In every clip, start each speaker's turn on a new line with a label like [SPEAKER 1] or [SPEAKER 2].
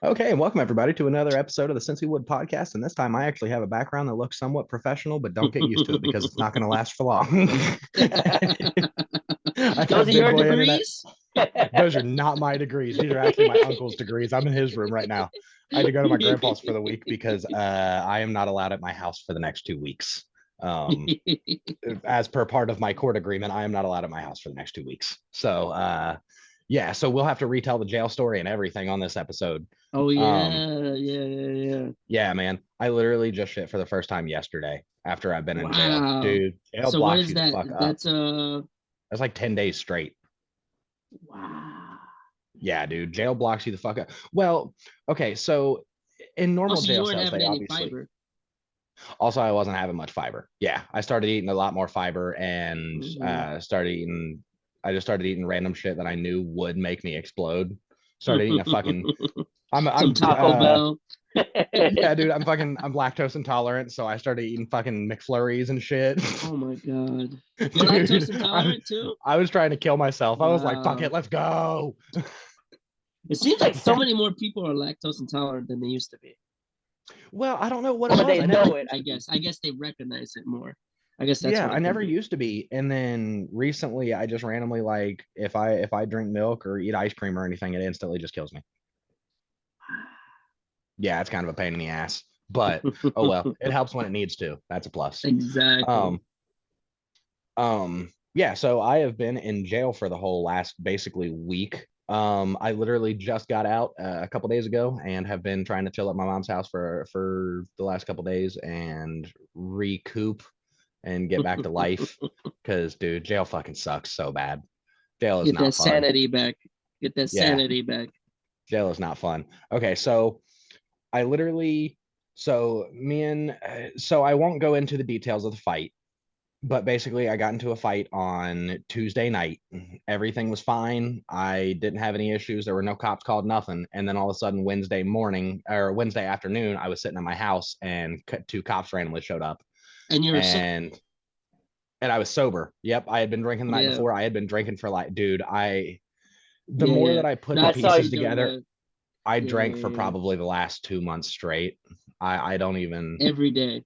[SPEAKER 1] Okay, and welcome everybody to another episode of the Cincy podcast. And this time I actually have a background that looks somewhat professional, but don't get used to it because it's not going to last for long. I
[SPEAKER 2] Those
[SPEAKER 1] got
[SPEAKER 2] are
[SPEAKER 1] big
[SPEAKER 2] your
[SPEAKER 1] boy internet.
[SPEAKER 2] degrees?
[SPEAKER 1] Those are not my degrees. These are actually my uncle's degrees. I'm in his room right now. I had to go to my grandpa's for the week because I am not allowed at my house for the next 2 weeks. As per part of my court agreement, I am not allowed at my house for the next 2 weeks. Yeah, so we'll have to retell the jail story and everything on this episode.
[SPEAKER 2] Oh
[SPEAKER 1] Um,
[SPEAKER 2] yeah.
[SPEAKER 1] yeah, man. I literally just shit for the first time yesterday after I've been in jail.
[SPEAKER 2] Wow.
[SPEAKER 1] Dude, jail
[SPEAKER 2] So what
[SPEAKER 1] blocks
[SPEAKER 2] is
[SPEAKER 1] you the
[SPEAKER 2] that?
[SPEAKER 1] fuck up.
[SPEAKER 2] That's
[SPEAKER 1] That's like 10 days straight.
[SPEAKER 2] wow.
[SPEAKER 1] Yeah, dude, jail blocks you the fuck up. Well, okay, so in
[SPEAKER 2] Oh,
[SPEAKER 1] normal
[SPEAKER 2] so you
[SPEAKER 1] jail
[SPEAKER 2] weren't
[SPEAKER 1] cells,
[SPEAKER 2] having
[SPEAKER 1] they
[SPEAKER 2] any
[SPEAKER 1] obviously
[SPEAKER 2] fiber.
[SPEAKER 1] also I wasn't having much fiber. Yeah, I started eating a lot more fiber and
[SPEAKER 2] Hmm.
[SPEAKER 1] I just started eating random shit that I knew would make me explode. Started eating a fucking
[SPEAKER 2] Some
[SPEAKER 1] I'm
[SPEAKER 2] Taco Bell.
[SPEAKER 1] yeah, dude, I'm lactose intolerant, so I started eating fucking McFlurries and shit.
[SPEAKER 2] Oh my God. You're lactose
[SPEAKER 1] Dude,
[SPEAKER 2] intolerant too?
[SPEAKER 1] I was trying to kill myself. I was like, fuck it,
[SPEAKER 2] Wow.
[SPEAKER 1] let's go.
[SPEAKER 2] It seems like so many more people are lactose intolerant than they used to be.
[SPEAKER 1] Well, I don't know what it
[SPEAKER 2] Or
[SPEAKER 1] was.
[SPEAKER 2] they
[SPEAKER 1] I never
[SPEAKER 2] know it,
[SPEAKER 1] used
[SPEAKER 2] I
[SPEAKER 1] to
[SPEAKER 2] guess.
[SPEAKER 1] be.
[SPEAKER 2] I guess they recognize it more. I guess that's
[SPEAKER 1] Yeah,
[SPEAKER 2] what
[SPEAKER 1] I
[SPEAKER 2] it could
[SPEAKER 1] never
[SPEAKER 2] be.
[SPEAKER 1] used to be. And then recently I just randomly like if I drink milk or eat ice cream or anything, it instantly just kills me. Yeah, it's kind of a pain in the ass. But oh well, it helps when it needs to. That's a plus.
[SPEAKER 2] Exactly.
[SPEAKER 1] Um, yeah, so I have been in jail for the whole last basically week. I literally just got out a couple days ago and have been trying to chill at my mom's house for the last couple days and recoup and get back to life. Because dude, jail fucking sucks so bad. Jail is
[SPEAKER 2] Get that
[SPEAKER 1] not fun.
[SPEAKER 2] sanity back. Get that
[SPEAKER 1] Yeah,
[SPEAKER 2] sanity back.
[SPEAKER 1] jail is not fun. Okay, so I literally so I won't go into the details of the fight, but basically I got into a fight on Tuesday night. Everything was fine. I didn't have any issues. There were no cops called, nothing. And then all of a sudden Wednesday morning or Wednesday afternoon, I was sitting at my house and two cops randomly showed up
[SPEAKER 2] And you're so
[SPEAKER 1] and I was sober. Yep, I had been drinking the night
[SPEAKER 2] yeah,
[SPEAKER 1] before. I had been drinking for like, dude, the
[SPEAKER 2] yeah,
[SPEAKER 1] more
[SPEAKER 2] yeah.
[SPEAKER 1] that I put
[SPEAKER 2] No,
[SPEAKER 1] the
[SPEAKER 2] I saw
[SPEAKER 1] pieces
[SPEAKER 2] you during
[SPEAKER 1] together,
[SPEAKER 2] the
[SPEAKER 1] I
[SPEAKER 2] yeah,
[SPEAKER 1] drank
[SPEAKER 2] yeah,
[SPEAKER 1] for
[SPEAKER 2] yeah.
[SPEAKER 1] probably the last 2 months straight. I don't even
[SPEAKER 2] Every day.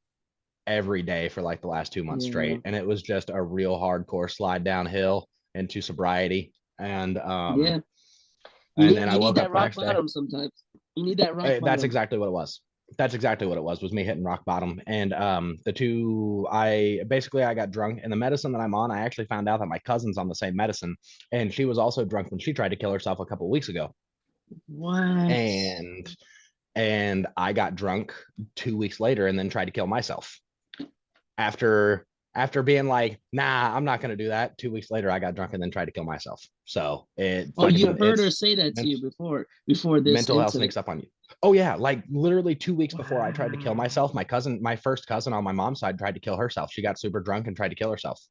[SPEAKER 1] every day for like the last 2 months
[SPEAKER 2] Yeah.
[SPEAKER 1] straight. And it was just a real hardcore slide downhill into sobriety.
[SPEAKER 2] Yeah.
[SPEAKER 1] And then I
[SPEAKER 2] You need
[SPEAKER 1] woke up
[SPEAKER 2] that
[SPEAKER 1] the
[SPEAKER 2] rock
[SPEAKER 1] next day.
[SPEAKER 2] bottom sometimes. You need that rock
[SPEAKER 1] That's
[SPEAKER 2] bottom.
[SPEAKER 1] exactly what it was. That's exactly what it was me hitting rock bottom. And the two I got drunk and the medicine that I'm on, I actually found out that my cousin's on the same medicine and she was also drunk when she tried to kill herself a couple of weeks ago.
[SPEAKER 2] What?
[SPEAKER 1] And I got drunk 2 weeks later and then tried to kill myself. After being like, nah, I'm not gonna do that. 2 weeks later, I got drunk and then tried to kill myself. So it
[SPEAKER 2] Oh, you
[SPEAKER 1] fucking
[SPEAKER 2] heard her
[SPEAKER 1] it's
[SPEAKER 2] say that to you before this
[SPEAKER 1] mental health
[SPEAKER 2] incident.
[SPEAKER 1] sneaks up on you. Oh yeah, like literally 2 weeks before I tried to kill
[SPEAKER 2] Wow.
[SPEAKER 1] myself, my first cousin on my mom's side tried to kill herself. She got super drunk and tried to kill herself.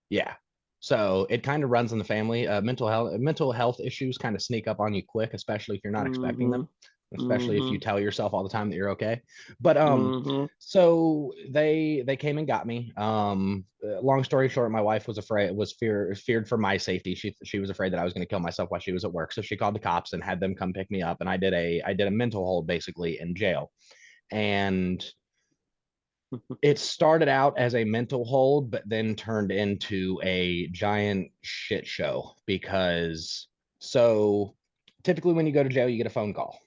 [SPEAKER 1] Yeah. So it kind of runs in the family. Mental health issues kind of sneak up on you quick, especially if you're not expecting
[SPEAKER 2] Mm-hmm.
[SPEAKER 1] them, especially if you
[SPEAKER 2] Mm-hmm.
[SPEAKER 1] tell yourself all the time that you're okay. But
[SPEAKER 2] Mm-hmm.
[SPEAKER 1] so they came and got me. Long story short, my wife feared for my safety. She was afraid that I was going to kill myself while she was at work, so she called the cops and had them come pick me up. And I did a mental hold basically in jail, and it started out as a mental hold, but then turned into a giant shit show because so typically when you go to jail, you get a phone call.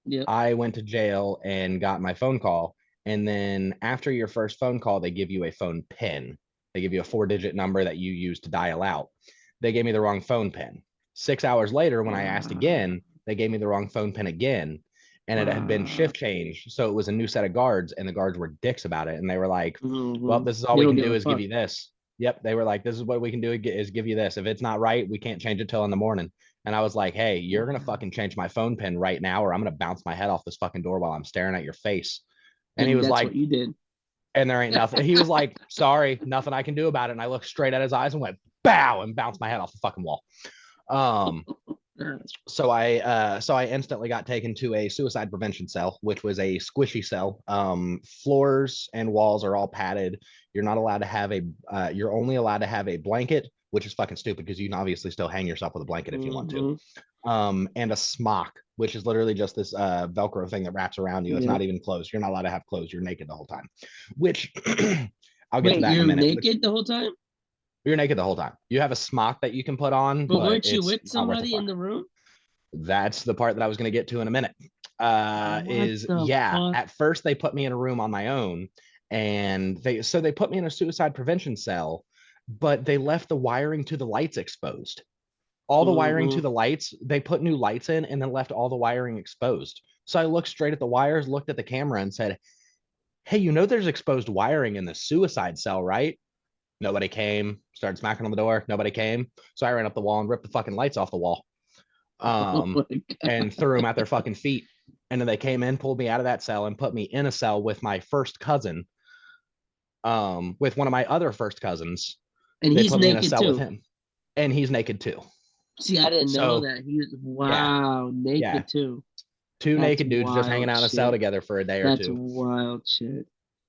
[SPEAKER 2] Yep.
[SPEAKER 1] I went to jail and got my phone call. And then after your first phone call, they give you a phone pin. They give you a 4-digit number that you use to dial out. They gave me the wrong phone pin. 6 hours later, when I asked
[SPEAKER 2] Wow.
[SPEAKER 1] again, they gave me the wrong phone pin again. And it had been
[SPEAKER 2] Wow.
[SPEAKER 1] shift change. So it was a new set of guards, and the guards were dicks about it. And they were like, well,
[SPEAKER 2] Mm-hmm.
[SPEAKER 1] this is all
[SPEAKER 2] They
[SPEAKER 1] we
[SPEAKER 2] don't
[SPEAKER 1] can
[SPEAKER 2] give
[SPEAKER 1] do
[SPEAKER 2] a
[SPEAKER 1] is give
[SPEAKER 2] fuck.
[SPEAKER 1] you this. Yep. They were like, this is what we can do is give you this. If it's not right, we can't change it till in the morning. And I was like, hey, you're going to
[SPEAKER 2] Wow.
[SPEAKER 1] fucking change my phone pin right now, or I'm going to bounce my head off this fucking door while I'm staring at your face. And he
[SPEAKER 2] And
[SPEAKER 1] was
[SPEAKER 2] that's what
[SPEAKER 1] like,
[SPEAKER 2] you did.
[SPEAKER 1] and there ain't nothing. He was like, sorry, nothing I can do about it. And I looked straight at his eyes and went, bow, and bounced my head off the fucking wall. Um, so I instantly got taken to a suicide prevention cell, which was a squishy cell. Floors and walls are all padded. You're not allowed to have you're only allowed to have a blanket, which is fucking stupid because you can obviously still hang yourself with a blanket if you want to.
[SPEAKER 2] Mm-hmm.
[SPEAKER 1] and a smock, which is literally just this Velcro thing that wraps around you. It's
[SPEAKER 2] Yeah.
[SPEAKER 1] not even clothes. You're not allowed to have clothes. You're naked the whole time, which I'll get to
[SPEAKER 2] Wait,
[SPEAKER 1] that in a
[SPEAKER 2] you're
[SPEAKER 1] minute.
[SPEAKER 2] naked the whole time?
[SPEAKER 1] You're naked the whole time. You have a smock that you can put on,
[SPEAKER 2] But
[SPEAKER 1] but
[SPEAKER 2] weren't you
[SPEAKER 1] it's
[SPEAKER 2] with
[SPEAKER 1] not worth the
[SPEAKER 2] somebody in
[SPEAKER 1] fuck.
[SPEAKER 2] the room?
[SPEAKER 1] That's the part that I was going to get to in a minute.
[SPEAKER 2] What
[SPEAKER 1] Is
[SPEAKER 2] the
[SPEAKER 1] yeah,
[SPEAKER 2] fuck?
[SPEAKER 1] at first they put me in a room on my own, and they put me in a suicide prevention cell, but they left the wiring to the lights exposed. All the wiring to
[SPEAKER 2] Mm-hmm.
[SPEAKER 1] the lights, they put new lights in and then left all the wiring exposed. So I looked straight at the wires, looked at the camera, and said, "Hey, you know there's exposed wiring in the suicide cell, right?" Nobody came. Started smacking on the door. Nobody came. So I ran up the wall and ripped the fucking lights off the wall,
[SPEAKER 2] Oh
[SPEAKER 1] um,
[SPEAKER 2] my god.
[SPEAKER 1] and threw them at their fucking feet. And then they came in, pulled me out of that cell, and put me in a cell with my first cousin, with one of my other first cousins.
[SPEAKER 2] And
[SPEAKER 1] They
[SPEAKER 2] he's
[SPEAKER 1] put me in a
[SPEAKER 2] naked
[SPEAKER 1] cell with
[SPEAKER 2] too.
[SPEAKER 1] him, and he's naked too.
[SPEAKER 2] See, I didn't know
[SPEAKER 1] So
[SPEAKER 2] that. He was
[SPEAKER 1] yeah,
[SPEAKER 2] wow,
[SPEAKER 1] yeah,
[SPEAKER 2] naked too.
[SPEAKER 1] two
[SPEAKER 2] That's
[SPEAKER 1] naked dudes just hanging
[SPEAKER 2] wild
[SPEAKER 1] out in a cell
[SPEAKER 2] shit.
[SPEAKER 1] together for a day or
[SPEAKER 2] That's
[SPEAKER 1] two.
[SPEAKER 2] wild shit.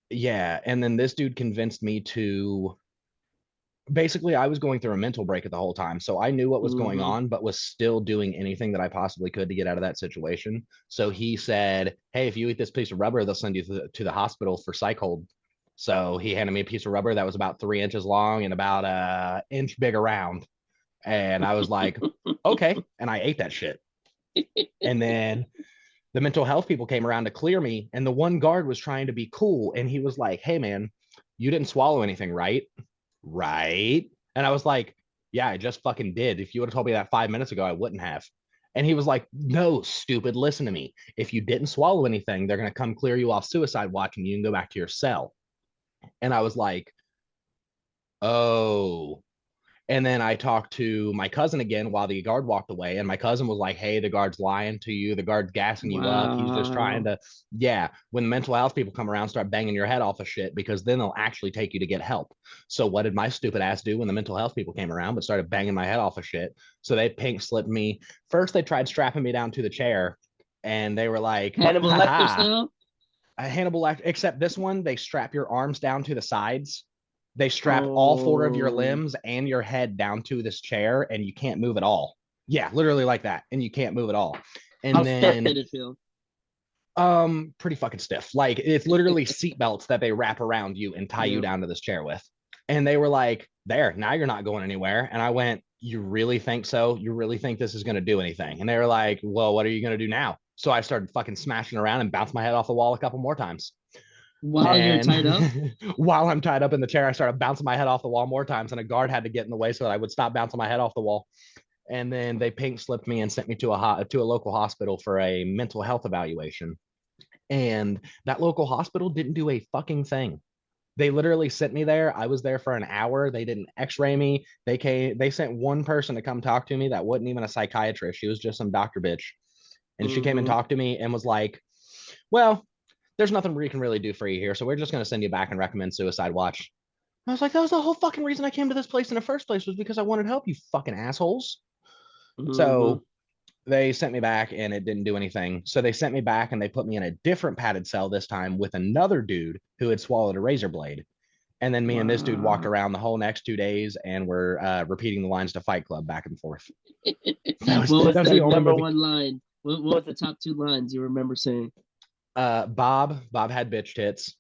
[SPEAKER 1] Yeah, and then this dude convinced me to basically I was going through a mental break at the whole time. So I knew what was going
[SPEAKER 2] Mm-hmm.
[SPEAKER 1] on, but was still doing anything that I possibly could to get out of that situation. So he said, "Hey, if you eat this piece of rubber, they'll send you to the hospital for psych hold." So he handed me a piece of rubber that was about 3 inches long and about a inch big around. And I was like, okay. And I ate that shit. And then the mental health people came around to clear me. And the one guard was trying to be cool. And he was like, "Hey, man, you didn't swallow anything, right?" Right. And I was like, "Yeah, I just fucking did. If you would have told me that 5 minutes ago, I wouldn't have." And he was like, "No, stupid, listen to me. If you didn't swallow anything, they're going to come clear you off suicide watch and you can go back to your cell." And I was like, "Oh." And then I talked to my cousin again while the guard walked away. And my cousin was like, "Hey, the guard's lying to you. The guard's gassing you up. He's just trying
[SPEAKER 2] Wow.
[SPEAKER 1] to," yeah. When the mental health people come around, start banging your head off of shit because then they'll actually take you to get help. So what did my stupid ass do when the mental health people came around but started banging my head off of shit? So they pink slipped me. First, they tried strapping me down to the chair and they were like,
[SPEAKER 2] Hannibal Lecter
[SPEAKER 1] "Haha,
[SPEAKER 2] style?
[SPEAKER 1] Hannibal Lecter," except this one, they strap your arms down to the sides. They strap all four of your
[SPEAKER 2] Oh,
[SPEAKER 1] limbs and your head down to this chair, and you can't move at all. Yeah, literally like that, and you can't move at all.
[SPEAKER 2] how
[SPEAKER 1] And
[SPEAKER 2] stiff
[SPEAKER 1] then,
[SPEAKER 2] did it feel?
[SPEAKER 1] pretty fucking stiff. Like it's literally seat belts that they wrap around you and tie you
[SPEAKER 2] Yeah.
[SPEAKER 1] down to this chair with. And they were like, "There, now you're not going anywhere." And I went, "You really think so? You really think this is going to do anything?" And they were like, "Well, what are you going to do now?" So I started fucking smashing around and bounced my head off the wall a couple more times.
[SPEAKER 2] While you're
[SPEAKER 1] And
[SPEAKER 2] tied up?
[SPEAKER 1] while I'm tied up in the chair, I started bouncing my head off the wall more times, and a guard had to get in the way so that I would stop bouncing my head off the wall. And then they pink slipped me and sent me to a local hospital for a mental health evaluation. And that local hospital didn't do a fucking thing. They literally sent me there. I was there for an hour. They didn't x-ray me. They sent one person to come talk to me that wasn't even a psychiatrist. She was just some doctor bitch. And she came and
[SPEAKER 2] Mm-hmm.
[SPEAKER 1] talked to me and was like, "Well, there's nothing we can really do for you here. So we're just going to send you back and recommend Suicide Watch." I was like, "That was the whole fucking reason I came to this place in the first place, was because I wanted help, you fucking assholes."
[SPEAKER 2] Mm-hmm.
[SPEAKER 1] So they sent me back and it didn't do anything. So they sent me back and they put me in a different padded cell this time with another dude who had swallowed a razor blade. And then me and this dude walked
[SPEAKER 2] Wow.
[SPEAKER 1] around the whole next 2 days and were repeating the lines to Fight Club back and forth.
[SPEAKER 2] What was
[SPEAKER 1] That was the
[SPEAKER 2] the
[SPEAKER 1] only
[SPEAKER 2] number
[SPEAKER 1] movie.
[SPEAKER 2] one line? What was the top two lines you remember saying?
[SPEAKER 1] Bob had bitch tits.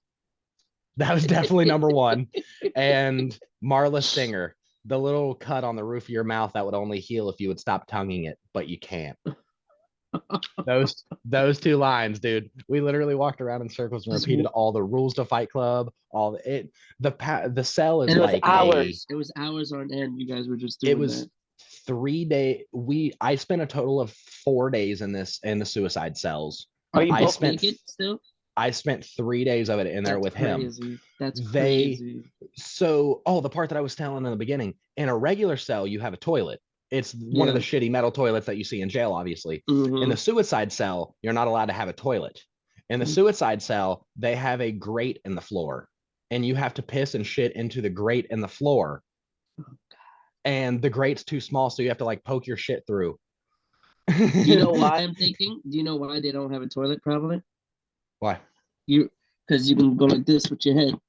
[SPEAKER 1] That was definitely number one. And Marla Singer, the little cut on the roof of your mouth that would only heal if you would stop tonguing it, but you can't. Those two lines, dude. We literally walked around in circles and
[SPEAKER 2] Just
[SPEAKER 1] repeated all the rules to Fight Club. All it the cell is
[SPEAKER 2] and it was
[SPEAKER 1] like a
[SPEAKER 2] hours. It was hours on end. You guys were just
[SPEAKER 1] it
[SPEAKER 2] doing that.
[SPEAKER 1] was 3 day I spent a total of 4 days in the suicide cells.
[SPEAKER 2] Are you
[SPEAKER 1] I
[SPEAKER 2] both
[SPEAKER 1] spent
[SPEAKER 2] naked still?
[SPEAKER 1] I spent 3 days of it in there
[SPEAKER 2] That's
[SPEAKER 1] with him.
[SPEAKER 2] crazy. That's
[SPEAKER 1] They
[SPEAKER 2] crazy.
[SPEAKER 1] the part that I was telling in the beginning, in a regular cell, you have a toilet. It's one of the
[SPEAKER 2] Yeah.
[SPEAKER 1] shitty metal toilets that you see in jail, obviously. In
[SPEAKER 2] Mm-hmm.
[SPEAKER 1] the suicide cell, you're not allowed to have a toilet. In the suicide cell, they have a grate in the floor, and you have to piss and shit into the grate in the floor. And the grate's too small, so you have to like poke your shit through.
[SPEAKER 2] Do you know why I'm thinking? Do you know why they don't have a toilet? Probably
[SPEAKER 1] Why?
[SPEAKER 2] you, because you can go like this with your head.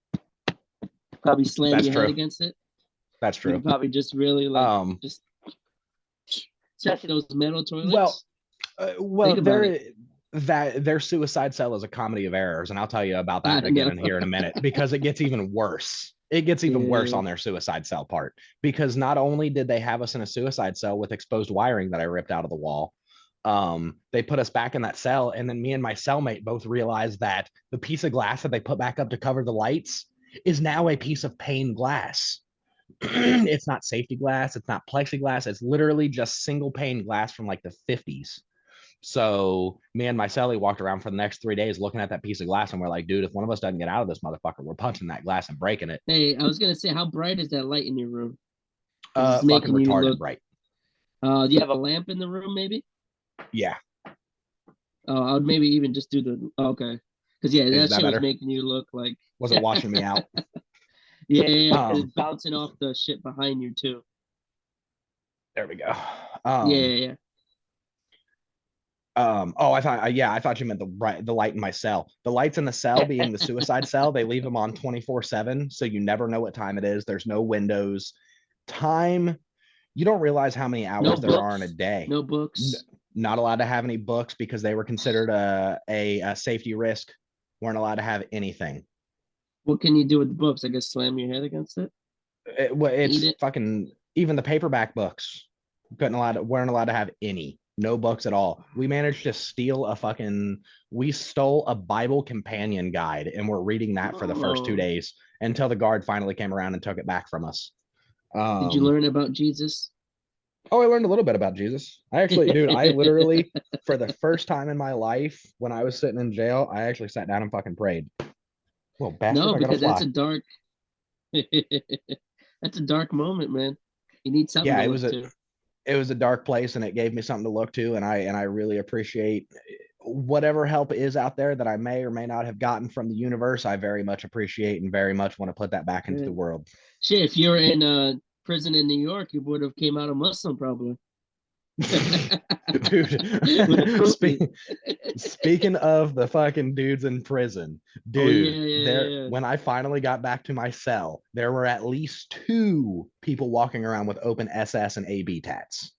[SPEAKER 2] Probably slam
[SPEAKER 1] That's
[SPEAKER 2] your head
[SPEAKER 1] true.
[SPEAKER 2] against it.
[SPEAKER 1] That's
[SPEAKER 2] You
[SPEAKER 1] true.
[SPEAKER 2] can probably just really like
[SPEAKER 1] Um,
[SPEAKER 2] just Especially those metal
[SPEAKER 1] Well,
[SPEAKER 2] toilets.
[SPEAKER 1] well,
[SPEAKER 2] Think about it.
[SPEAKER 1] their suicide cell is a comedy of errors, and I'll tell you about
[SPEAKER 2] I
[SPEAKER 1] that again
[SPEAKER 2] know.
[SPEAKER 1] in here in a minute because it gets even worse. It gets even worse
[SPEAKER 2] Yeah.
[SPEAKER 1] on their suicide cell part because not only did they have us in a suicide cell with exposed wiring that I ripped out of the wall, they put us back in that cell, and then me and my cellmate both realized that the piece of glass that they put back up to cover the lights is now a piece of pane glass. It's not safety glass, it's not plexiglass, it's literally just single pane glass from like the 50s. So me and my celly walked around for the next 3 days looking at that piece of glass, and we're like, dude, if one of us doesn't get out of this motherfucker, we're punching that glass and breaking it.
[SPEAKER 2] Hey, I was gonna say, how bright is that light in your room? Because it's
[SPEAKER 1] Fucking
[SPEAKER 2] making you
[SPEAKER 1] retarded
[SPEAKER 2] look.
[SPEAKER 1] bright.
[SPEAKER 2] Do you have a lamp in the room, maybe?
[SPEAKER 1] Yeah.
[SPEAKER 2] I would maybe even just do the. Okay, because yeah,
[SPEAKER 1] Is
[SPEAKER 2] that
[SPEAKER 1] that
[SPEAKER 2] shit was
[SPEAKER 1] better?
[SPEAKER 2] making you look like.
[SPEAKER 1] Was it washing me out?
[SPEAKER 2] Yeah, yeah, yeah, and
[SPEAKER 1] Um,
[SPEAKER 2] it's bouncing off the shit behind you too.
[SPEAKER 1] there we go.
[SPEAKER 2] Yeah, yeah, yeah.
[SPEAKER 1] Oh, I thought, yeah, I thought you meant the light in my cell. The lights in the cell being the suicide cell, they leave them on 24/7, so you never know what time it is. There's no windows. Time, you don't realize how many
[SPEAKER 2] No
[SPEAKER 1] hours there are in a
[SPEAKER 2] books.
[SPEAKER 1] day.
[SPEAKER 2] No
[SPEAKER 1] N-
[SPEAKER 2] books.
[SPEAKER 1] Not allowed to have any books because they were considered a safety risk. Weren't allowed to have anything.
[SPEAKER 2] What can you do with the books? I guess slam your head against it.
[SPEAKER 1] Well,
[SPEAKER 2] Eat
[SPEAKER 1] it's
[SPEAKER 2] it.
[SPEAKER 1] fucking even the paperback books weren't allowed to have any no books at all. We managed to steal a fucking we stole a Bible companion guide and we're reading that for the first two
[SPEAKER 2] Oh,
[SPEAKER 1] days until the guard finally came around and took it back from us.
[SPEAKER 2] did you
[SPEAKER 1] Um,
[SPEAKER 2] learn about Jesus?
[SPEAKER 1] oh, I learned a little bit about Jesus. I actually, dude, I literally for the first time in my life when I was sitting in jail, I actually sat down and fucking prayed. Well, bastard,
[SPEAKER 2] No,
[SPEAKER 1] I gotta
[SPEAKER 2] because that's a
[SPEAKER 1] fly.
[SPEAKER 2] dark. That's a dark moment, man. You need something
[SPEAKER 1] Yeah,
[SPEAKER 2] to
[SPEAKER 1] it
[SPEAKER 2] look
[SPEAKER 1] was a
[SPEAKER 2] to.
[SPEAKER 1] it was a dark place and it gave me something to look to and I really appreciate whatever help is out there that I may or may not have gotten from the universe. I very much appreciate and very much want to put that back into
[SPEAKER 2] Yeah.
[SPEAKER 1] the world.
[SPEAKER 2] Shit, if you were in prison in New York, you would have came out a Muslim probably. With a
[SPEAKER 1] Dude,
[SPEAKER 2] kufi.
[SPEAKER 1] speaking of the fucking dudes in prison,
[SPEAKER 2] Oh yeah,
[SPEAKER 1] dude,
[SPEAKER 2] yeah,
[SPEAKER 1] there
[SPEAKER 2] yeah.
[SPEAKER 1] when I finally got back to my cell, there were at least two people walking around with open SS and AB tats.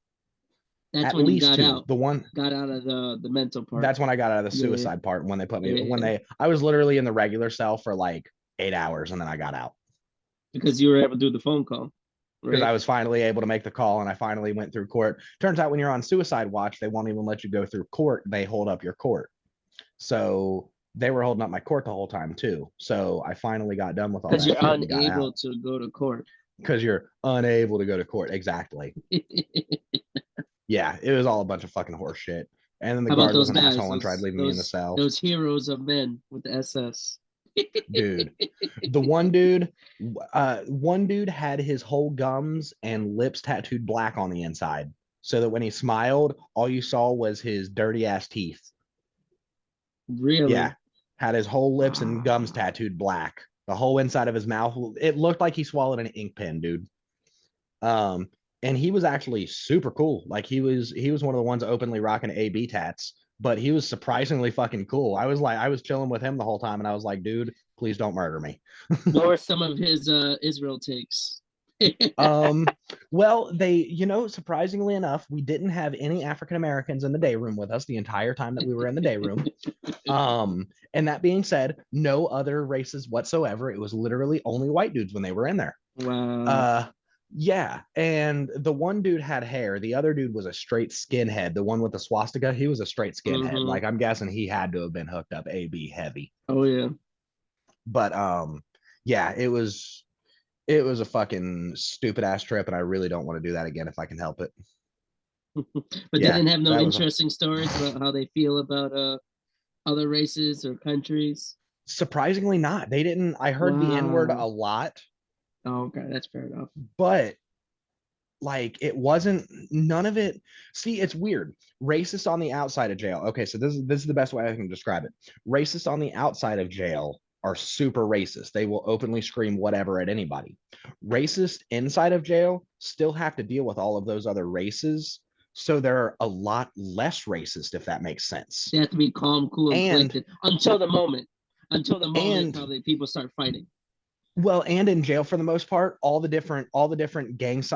[SPEAKER 2] That's
[SPEAKER 1] At
[SPEAKER 2] when you
[SPEAKER 1] least two. The one
[SPEAKER 2] got out of the mental part.
[SPEAKER 1] that's when I got out of the
[SPEAKER 2] Yeah,
[SPEAKER 1] suicide part when they put me when
[SPEAKER 2] yeah.
[SPEAKER 1] I was literally in the regular cell for like 8 hours and then I got out
[SPEAKER 2] Because you were able to do the phone call,
[SPEAKER 1] because
[SPEAKER 2] right?
[SPEAKER 1] I was finally able to make the call and I finally went through court. Turns out when you're on suicide watch, they won't even let you go through court. They hold up your court. So they were holding up my court the whole time too. So I finally got done with all
[SPEAKER 2] Because
[SPEAKER 1] that
[SPEAKER 2] you're
[SPEAKER 1] shit and got
[SPEAKER 2] unable
[SPEAKER 1] out
[SPEAKER 2] to go to court.
[SPEAKER 1] because you're unable to go to court. Exactly. Yeah, it was all a bunch of fucking horse shit. And then the
[SPEAKER 2] How about
[SPEAKER 1] guard was
[SPEAKER 2] those
[SPEAKER 1] an
[SPEAKER 2] guys?
[SPEAKER 1] asshole and tried leaving me in the cell.
[SPEAKER 2] Those heroes of men with the SS.
[SPEAKER 1] Dude, the one dude had his whole gums and lips tattooed black on the inside so that when he smiled all you saw was his dirty ass teeth. Yeah,
[SPEAKER 2] Really?
[SPEAKER 1] had his whole lips and gums tattooed black, the whole inside of his mouth. It looked like he swallowed an ink pen, dude. um and he was actually super cool. Like he was one of the ones openly rocking AB tats, but he was surprisingly fucking cool. I was chilling with him the whole time and I was like, dude, please don't murder me.
[SPEAKER 2] What were some of his Israel takes?
[SPEAKER 1] Um, well, surprisingly enough, we didn't have any African Americans in the day room with us the entire time that we were in the day room. And that being said, no other races whatsoever. It was literally only white dudes when they were in there.
[SPEAKER 2] Wow.
[SPEAKER 1] Uh, yeah, and the one dude had hair. The other dude was a straight skinhead. The one with the swastika, he was a straight skinhead.
[SPEAKER 2] Mm-hmm.
[SPEAKER 1] Like I'm guessing he had to have been hooked up AB heavy.
[SPEAKER 2] Oh yeah.
[SPEAKER 1] But yeah, it was a fucking stupid ass trip, and I really don't want to do that again if I can help it.
[SPEAKER 2] But they
[SPEAKER 1] Yeah,
[SPEAKER 2] didn't have no
[SPEAKER 1] that was
[SPEAKER 2] interesting stories about how they feel about other races or countries.
[SPEAKER 1] surprisingly not. They didn't. I heard the N word a
[SPEAKER 2] Wow.
[SPEAKER 1] lot,
[SPEAKER 2] Oh, okay, that's fair enough.
[SPEAKER 1] but like it wasn't none of it. See, it's weird. Racist on the outside of jail. Okay, so this is the best way I can describe it. Racists on the outside of jail are super racist. They will openly scream whatever at anybody. Racists inside of jail still have to deal with all of those other races. So they're a lot less racist, if that makes sense.
[SPEAKER 2] They have to be calm, cool, and
[SPEAKER 1] And
[SPEAKER 2] collected until the moment. Until the moment,
[SPEAKER 1] and
[SPEAKER 2] probably people start fighting.
[SPEAKER 1] Well, and in jail for the most part, all the different gangs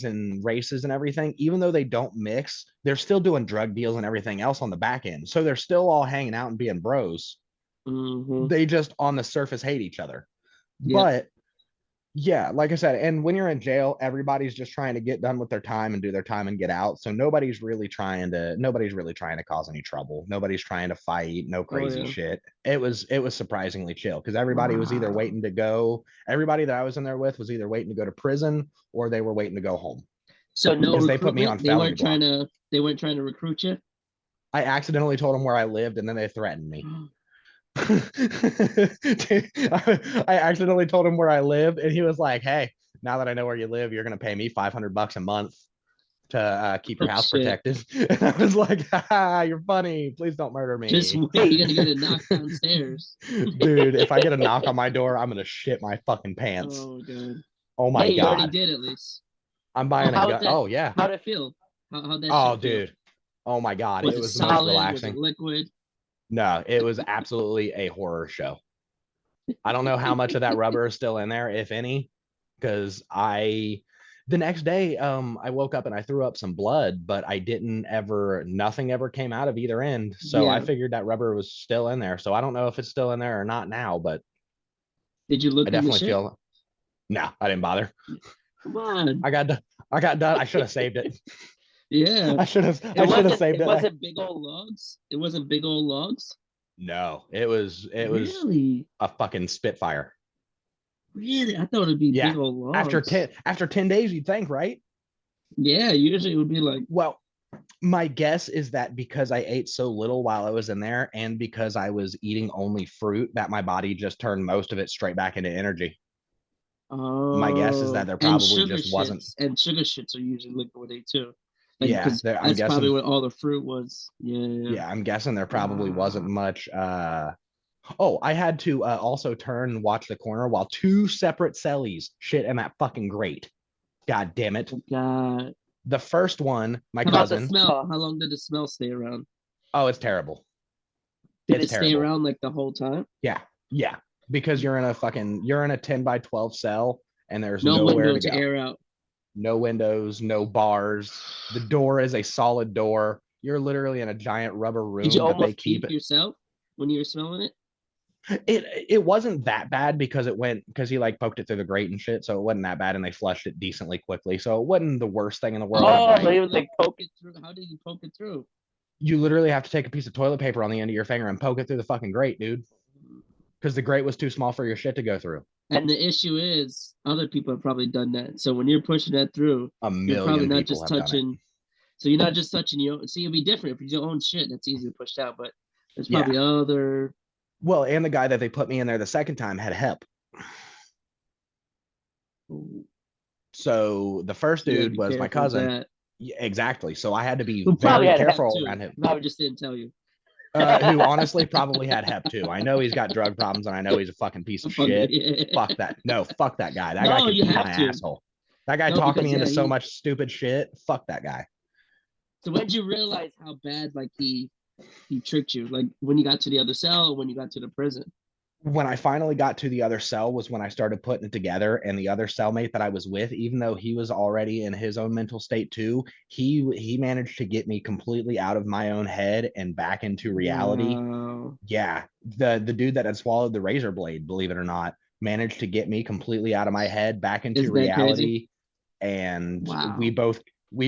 [SPEAKER 1] and races and everything, even though they don't mix, they're still doing drug deals and everything else on the back end. So they're still all hanging out and being bros.
[SPEAKER 2] Mm-hmm.
[SPEAKER 1] They just on the surface hate each other.
[SPEAKER 2] Yep.
[SPEAKER 1] But yeah, like I said, and when you're in jail, everybody's just trying to get done with their time and do their time and get out. So nobody's really trying to cause any trouble. Nobody's trying to fight, no
[SPEAKER 2] Oh
[SPEAKER 1] crazy
[SPEAKER 2] yeah.
[SPEAKER 1] shit. It was surprisingly chill because
[SPEAKER 2] Wow.
[SPEAKER 1] everybody that I was in there with was either waiting to go to prison or they were waiting to go home
[SPEAKER 2] So no
[SPEAKER 1] because they put me on
[SPEAKER 2] recruitment.
[SPEAKER 1] felony block.
[SPEAKER 2] They weren't trying to recruit you.
[SPEAKER 1] I accidentally told them where I lived and then they threatened me. I accidentally told him where I live, and he was like, "Hey, now that I know where you live, you're gonna pay me $500 a month to keep
[SPEAKER 2] Oh
[SPEAKER 1] your house
[SPEAKER 2] shit.
[SPEAKER 1] protected." And I was like, "Ha, you're funny. Please don't murder
[SPEAKER 2] Just
[SPEAKER 1] me."
[SPEAKER 2] wait. You're gonna get a knock downstairs.
[SPEAKER 1] Dude, if I get a knock on my door, I'm gonna shit my fucking pants.
[SPEAKER 2] Oh my god.
[SPEAKER 1] Oh my
[SPEAKER 2] Hey, you already
[SPEAKER 1] god,
[SPEAKER 2] did at least.
[SPEAKER 1] I'm buying a
[SPEAKER 2] How was
[SPEAKER 1] gun.
[SPEAKER 2] that?
[SPEAKER 1] Oh yeah.
[SPEAKER 2] How'd it feel? How'd that
[SPEAKER 1] Oh
[SPEAKER 2] shit feel?
[SPEAKER 1] dude. Oh my god,
[SPEAKER 2] Was
[SPEAKER 1] it
[SPEAKER 2] it
[SPEAKER 1] was the most
[SPEAKER 2] solid? Was it
[SPEAKER 1] relaxing.
[SPEAKER 2] liquid?
[SPEAKER 1] No, it was absolutely a horror show. I don't know how much of that rubber is still in there, if any, because the next day I woke up and I threw up some blood, but I didn't ever nothing ever came out of either end. So I
[SPEAKER 2] Yeah.
[SPEAKER 1] figured that rubber was still in there. So I don't know if it's still in there or not now, but
[SPEAKER 2] Did you
[SPEAKER 1] I
[SPEAKER 2] look in the
[SPEAKER 1] definitely
[SPEAKER 2] shit?
[SPEAKER 1] feel no, I didn't bother.
[SPEAKER 2] Come on.
[SPEAKER 1] I got I got done. I should have saved it.
[SPEAKER 2] Yeah.
[SPEAKER 1] I should have saved
[SPEAKER 2] It
[SPEAKER 1] it.
[SPEAKER 2] wasn't big old logs. It wasn't big old logs.
[SPEAKER 1] No, it was
[SPEAKER 2] Really?
[SPEAKER 1] a fucking Spitfire.
[SPEAKER 2] Really? I thought it'd be big
[SPEAKER 1] Yeah.
[SPEAKER 2] old logs.
[SPEAKER 1] After 10 days, you'd think, right?
[SPEAKER 2] Yeah, usually it would be like,
[SPEAKER 1] Well, my guess is that because I ate so little while I was in there and because I was eating only fruit, that my body just turned most of it straight back into energy. My guess is that
[SPEAKER 2] oh,
[SPEAKER 1] there probably just wasn't.
[SPEAKER 2] and sugar shits are usually liquidy too. Like,
[SPEAKER 1] Yeah,
[SPEAKER 2] because
[SPEAKER 1] I'm
[SPEAKER 2] that's probably
[SPEAKER 1] guessing.
[SPEAKER 2] what all the fruit was. Yeah.
[SPEAKER 1] Yeah, I'm guessing there probably wasn't
[SPEAKER 2] Wow.
[SPEAKER 1] much. Oh, I had to also turn and watch the corner while two separate cellies shit in that fucking grate. God damn it.
[SPEAKER 2] Oh, God.
[SPEAKER 1] The first one, my
[SPEAKER 2] How about the
[SPEAKER 1] cousin.
[SPEAKER 2] smell? How long did the smell stay around?
[SPEAKER 1] Oh, it's terrible.
[SPEAKER 2] Did
[SPEAKER 1] It's
[SPEAKER 2] it stay
[SPEAKER 1] terrible.
[SPEAKER 2] around like the whole time?
[SPEAKER 1] Yeah, yeah. Because you're in a 10 by 12 cell and there's
[SPEAKER 2] No
[SPEAKER 1] nowhere
[SPEAKER 2] window
[SPEAKER 1] to
[SPEAKER 2] to
[SPEAKER 1] go.
[SPEAKER 2] air out.
[SPEAKER 1] No windows, no bars. The door is a solid door. You're literally in a giant rubber
[SPEAKER 2] Did you
[SPEAKER 1] room that they
[SPEAKER 2] almost
[SPEAKER 1] keep.
[SPEAKER 2] puke yourself when you were smelling it?
[SPEAKER 1] It wasn't that bad because it went because he like poked it through the grate and shit, so it wasn't that bad, and they flushed it decently quickly, so it wasn't the worst thing in the world. But
[SPEAKER 2] Oh, so
[SPEAKER 1] like
[SPEAKER 2] he was like poke it through. How did you poke it through?
[SPEAKER 1] you literally have to take a piece of toilet paper on the end of your finger and poke it through the fucking grate, dude, because the grate was too small for your shit to go through.
[SPEAKER 2] And the issue is, other people have probably done that. So when you're pushing that through,
[SPEAKER 1] A
[SPEAKER 2] you're probably
[SPEAKER 1] million
[SPEAKER 2] not
[SPEAKER 1] people
[SPEAKER 2] just
[SPEAKER 1] have done it.
[SPEAKER 2] touching. So you're not just touching your. See, it'd be different if it's your own shit. That's easily pushed out, but there's
[SPEAKER 1] Yeah.
[SPEAKER 2] probably other.
[SPEAKER 1] Well, and the guy that they put me in there the second time had hep. So the first
[SPEAKER 2] You got to
[SPEAKER 1] dude
[SPEAKER 2] be
[SPEAKER 1] was my
[SPEAKER 2] careful with
[SPEAKER 1] cousin.
[SPEAKER 2] that.
[SPEAKER 1] Yeah, exactly. So I had to be
[SPEAKER 2] Who probably
[SPEAKER 1] very
[SPEAKER 2] had hep
[SPEAKER 1] careful
[SPEAKER 2] too.
[SPEAKER 1] around him.
[SPEAKER 2] Probably just didn't tell you.
[SPEAKER 1] Who honestly probably had hep too. I know he's got drug problems and I know he's a fucking piece of shit. Fuck that. No, fuck that guy. That guy
[SPEAKER 2] No,
[SPEAKER 1] can
[SPEAKER 2] you
[SPEAKER 1] eat my
[SPEAKER 2] have to.
[SPEAKER 1] asshole. That guy
[SPEAKER 2] No,
[SPEAKER 1] talked
[SPEAKER 2] because
[SPEAKER 1] me into
[SPEAKER 2] yeah,
[SPEAKER 1] so
[SPEAKER 2] he.
[SPEAKER 1] much stupid shit. Fuck that guy.
[SPEAKER 2] So when did you realize how bad like he tricked you? Like when you got to the other cell or when you got to the prison?
[SPEAKER 1] When I finally got to the other cell was when I started putting it together. And the other cellmate that I was with, even though he was already in his own mental state too, he managed to get me completely out of my own head and back into reality.
[SPEAKER 2] Wow.
[SPEAKER 1] Yeah, the dude that had swallowed the razor blade, believe it or not, managed to get me completely out of my head back into
[SPEAKER 2] Isn't that crazy?
[SPEAKER 1] reality, and
[SPEAKER 2] Wow.
[SPEAKER 1] we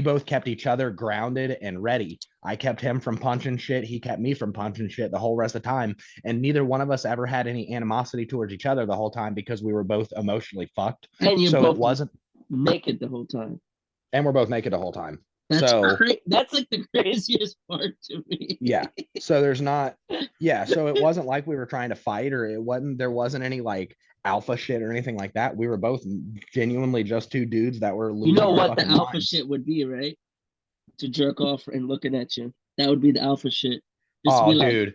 [SPEAKER 1] both kept each other grounded and ready. I kept him from punching shit. He kept me from punching shit the whole rest of the time. And neither one of us ever had any animosity towards each other the whole time because we were both emotionally fucked.
[SPEAKER 2] And you're
[SPEAKER 1] So it
[SPEAKER 2] both
[SPEAKER 1] wasn't,
[SPEAKER 2] naked the whole time.
[SPEAKER 1] and we're both naked the whole time.
[SPEAKER 2] That's
[SPEAKER 1] So
[SPEAKER 2] crazy. That's like the craziest part to me.
[SPEAKER 1] yeah. So there's not, yeah. So it wasn't like we were trying to fight or there wasn't any like alpha shit or anything like that. We were both genuinely just two dudes that were
[SPEAKER 2] You
[SPEAKER 1] losing
[SPEAKER 2] know
[SPEAKER 1] our
[SPEAKER 2] what the
[SPEAKER 1] fucking
[SPEAKER 2] alpha
[SPEAKER 1] minds.
[SPEAKER 2] shit would be, right? To jerk off and looking at you. That would be the alpha shit. Just to
[SPEAKER 1] Oh,
[SPEAKER 2] be like,
[SPEAKER 1] dude.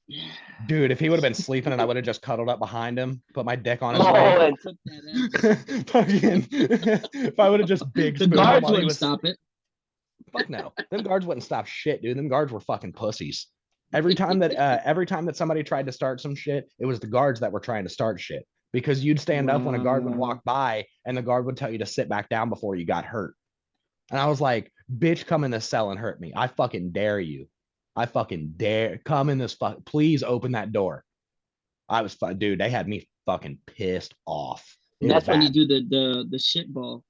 [SPEAKER 2] yeah.
[SPEAKER 1] Dude, if he would have been sleeping and I would have just cuddled up behind him, put my dick on his leg,
[SPEAKER 2] Oh, and took that action.
[SPEAKER 1] fucking, if I would have just big
[SPEAKER 2] The
[SPEAKER 1] spooned him
[SPEAKER 2] guards
[SPEAKER 1] while he
[SPEAKER 2] wouldn't
[SPEAKER 1] was,
[SPEAKER 2] stop it.
[SPEAKER 1] fuck no. Them guards wouldn't stop shit, dude. Them guards were fucking pussies. Every time that somebody tried to start some shit, it was the guards that were trying to start shit. because you'd stand up when a guard would
[SPEAKER 2] Wow.
[SPEAKER 1] walk by and the guard would tell you to sit back down before you got hurt. And I was like, bitch, come in this cell and hurt me. I fucking dare you. I fucking dare. Come in this fuck. Please open that door. I was fun, dude. They had me fucking pissed off.
[SPEAKER 2] And
[SPEAKER 1] It was
[SPEAKER 2] that's when you
[SPEAKER 1] bad.
[SPEAKER 2] do the shit ball,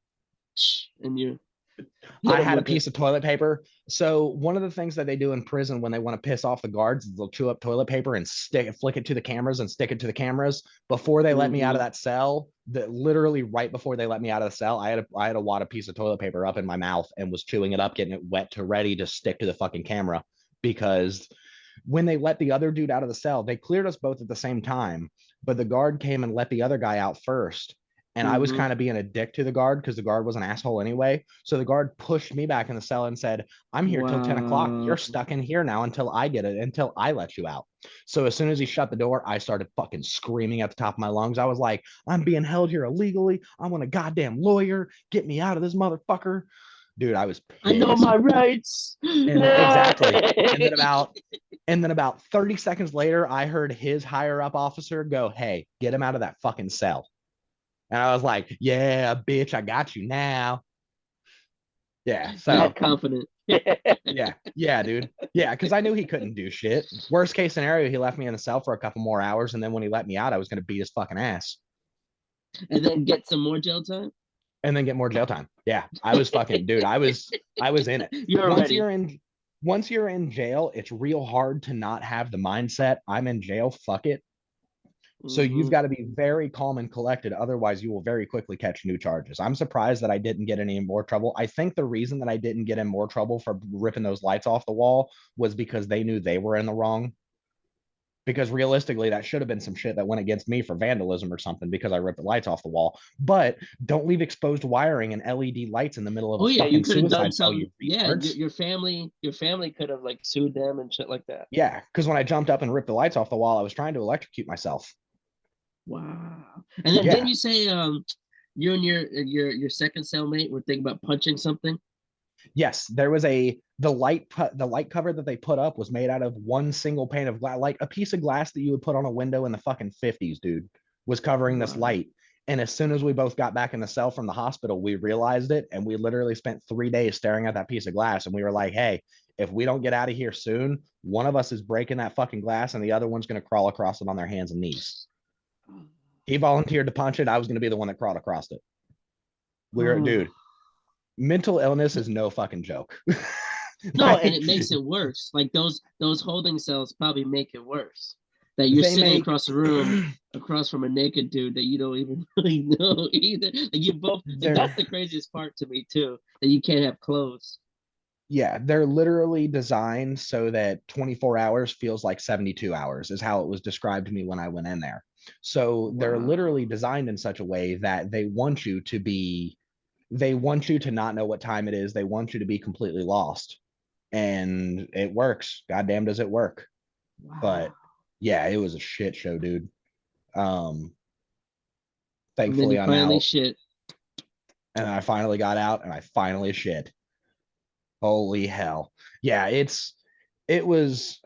[SPEAKER 2] and you hit
[SPEAKER 1] I
[SPEAKER 2] them
[SPEAKER 1] had a
[SPEAKER 2] with it.
[SPEAKER 1] piece of toilet paper. So one of the things that they do in prison when they want to piss off the guards is they'll chew up toilet paper and flick it to the cameras and stick it to the cameras before they let me out of
[SPEAKER 2] Mm-hmm.
[SPEAKER 1] that cell. That literally right before they let me out of the cell, I had a wad of piece of toilet paper up in my mouth and was chewing it up, getting it wet to ready to stick to the fucking camera because when they let the other dude out of the cell, they cleared us both at the same time, but the guard came and let the other guy out first. And I was
[SPEAKER 2] Mm-hmm.
[SPEAKER 1] kind of being a dick to the guard because the guard was an asshole anyway. So the guard pushed me back in the cell and said, I'm here till 10 o'clock. You're
[SPEAKER 2] Wow.
[SPEAKER 1] stuck in here now until I get it, until I let you out. So as soon as he shut the door, I started fucking screaming at the top of my lungs. I was like, I'm being held here illegally. I want a goddamn lawyer. Get me out of this motherfucker. Dude, I was
[SPEAKER 2] I know
[SPEAKER 1] pissed.
[SPEAKER 2] my rights.
[SPEAKER 1] And exactly. And then about 30 seconds later, I heard his higher up officer go, hey, get him out of that fucking cell. And I was like, yeah, bitch, I got you now. Yeah.
[SPEAKER 2] That
[SPEAKER 1] So
[SPEAKER 2] confident.
[SPEAKER 1] yeah, dude. Yeah, because I knew he couldn't do shit. Worst case scenario, he left me in the cell for a couple more hours, and then when he let me out, I was gonna beat his fucking ass
[SPEAKER 2] And then get some more jail time.
[SPEAKER 1] and then get more jail time. Yeah, I was fucking dude. I was in it.
[SPEAKER 2] You're
[SPEAKER 1] Once
[SPEAKER 2] ready.
[SPEAKER 1] you're in once you're in jail, it's real hard to not have the mindset, I'm in jail, fuck it. So you've
[SPEAKER 2] Mm-hmm.
[SPEAKER 1] got to be very calm and collected. Otherwise, you will very quickly catch new charges. I'm surprised that I didn't get any more trouble. I think the reason that I didn't get in more trouble for ripping those lights off the wall was because they knew they were in the wrong. Because realistically, that should have been some shit that went against me for vandalism or something because I ripped the lights off the wall. But don't leave exposed wiring and LED lights in the middle of a
[SPEAKER 2] Oh yeah, you
[SPEAKER 1] fucking
[SPEAKER 2] could have done
[SPEAKER 1] suicide cell,
[SPEAKER 2] some.
[SPEAKER 1] you
[SPEAKER 2] Yeah,
[SPEAKER 1] retards.
[SPEAKER 2] your family could have like sued them and shit like that.
[SPEAKER 1] Yeah, because when I jumped up and ripped the lights off the wall, I was trying to electrocute myself.
[SPEAKER 2] Wow. And then
[SPEAKER 1] Yeah,
[SPEAKER 2] didn't you say you and your second cellmate were thinking about punching something?
[SPEAKER 1] yes, there was the light cover that they put up was made out of one single pane of glass, like a piece of glass that you would put on a window in the fucking 50s, dude, was covering this
[SPEAKER 2] Wow.
[SPEAKER 1] light. And as soon as we both got back in the cell from the hospital, we realized it, and we literally spent 3 days staring at that piece of glass. And we were like, hey, if we don't get out of here soon, one of us is breaking that fucking glass and the other one's going to crawl across it on their hands and knees. He volunteered to punch it. I was going to be the one that crawled across it. We're,
[SPEAKER 2] Oh.
[SPEAKER 1] dude, mental illness is no fucking joke.
[SPEAKER 2] No, and
[SPEAKER 1] Like,
[SPEAKER 2] it makes it worse. Like those holding cells probably make it worse. That you're
[SPEAKER 1] they
[SPEAKER 2] sitting
[SPEAKER 1] make
[SPEAKER 2] across the room, across from a naked dude that you don't even really know either. Like you both. Like that's
[SPEAKER 1] they're
[SPEAKER 2] the craziest part to me too. That you can't have clothes.
[SPEAKER 1] yeah, they're literally designed so that 24 hours feels like 72 hours is how it was described to me when I went in there. So they're
[SPEAKER 2] Wow.
[SPEAKER 1] literally designed in such a way that they want you to not know what time it is. They want you to be completely lost. And it works. Goddamn does it work.
[SPEAKER 2] Wow.
[SPEAKER 1] But yeah, it was a shit show, dude. Um
[SPEAKER 2] And then
[SPEAKER 1] Thankfully
[SPEAKER 2] you
[SPEAKER 1] I'm
[SPEAKER 2] finally
[SPEAKER 1] out
[SPEAKER 2] shit.
[SPEAKER 1] and I finally got out and I finally shit. Holy hell. Yeah, it was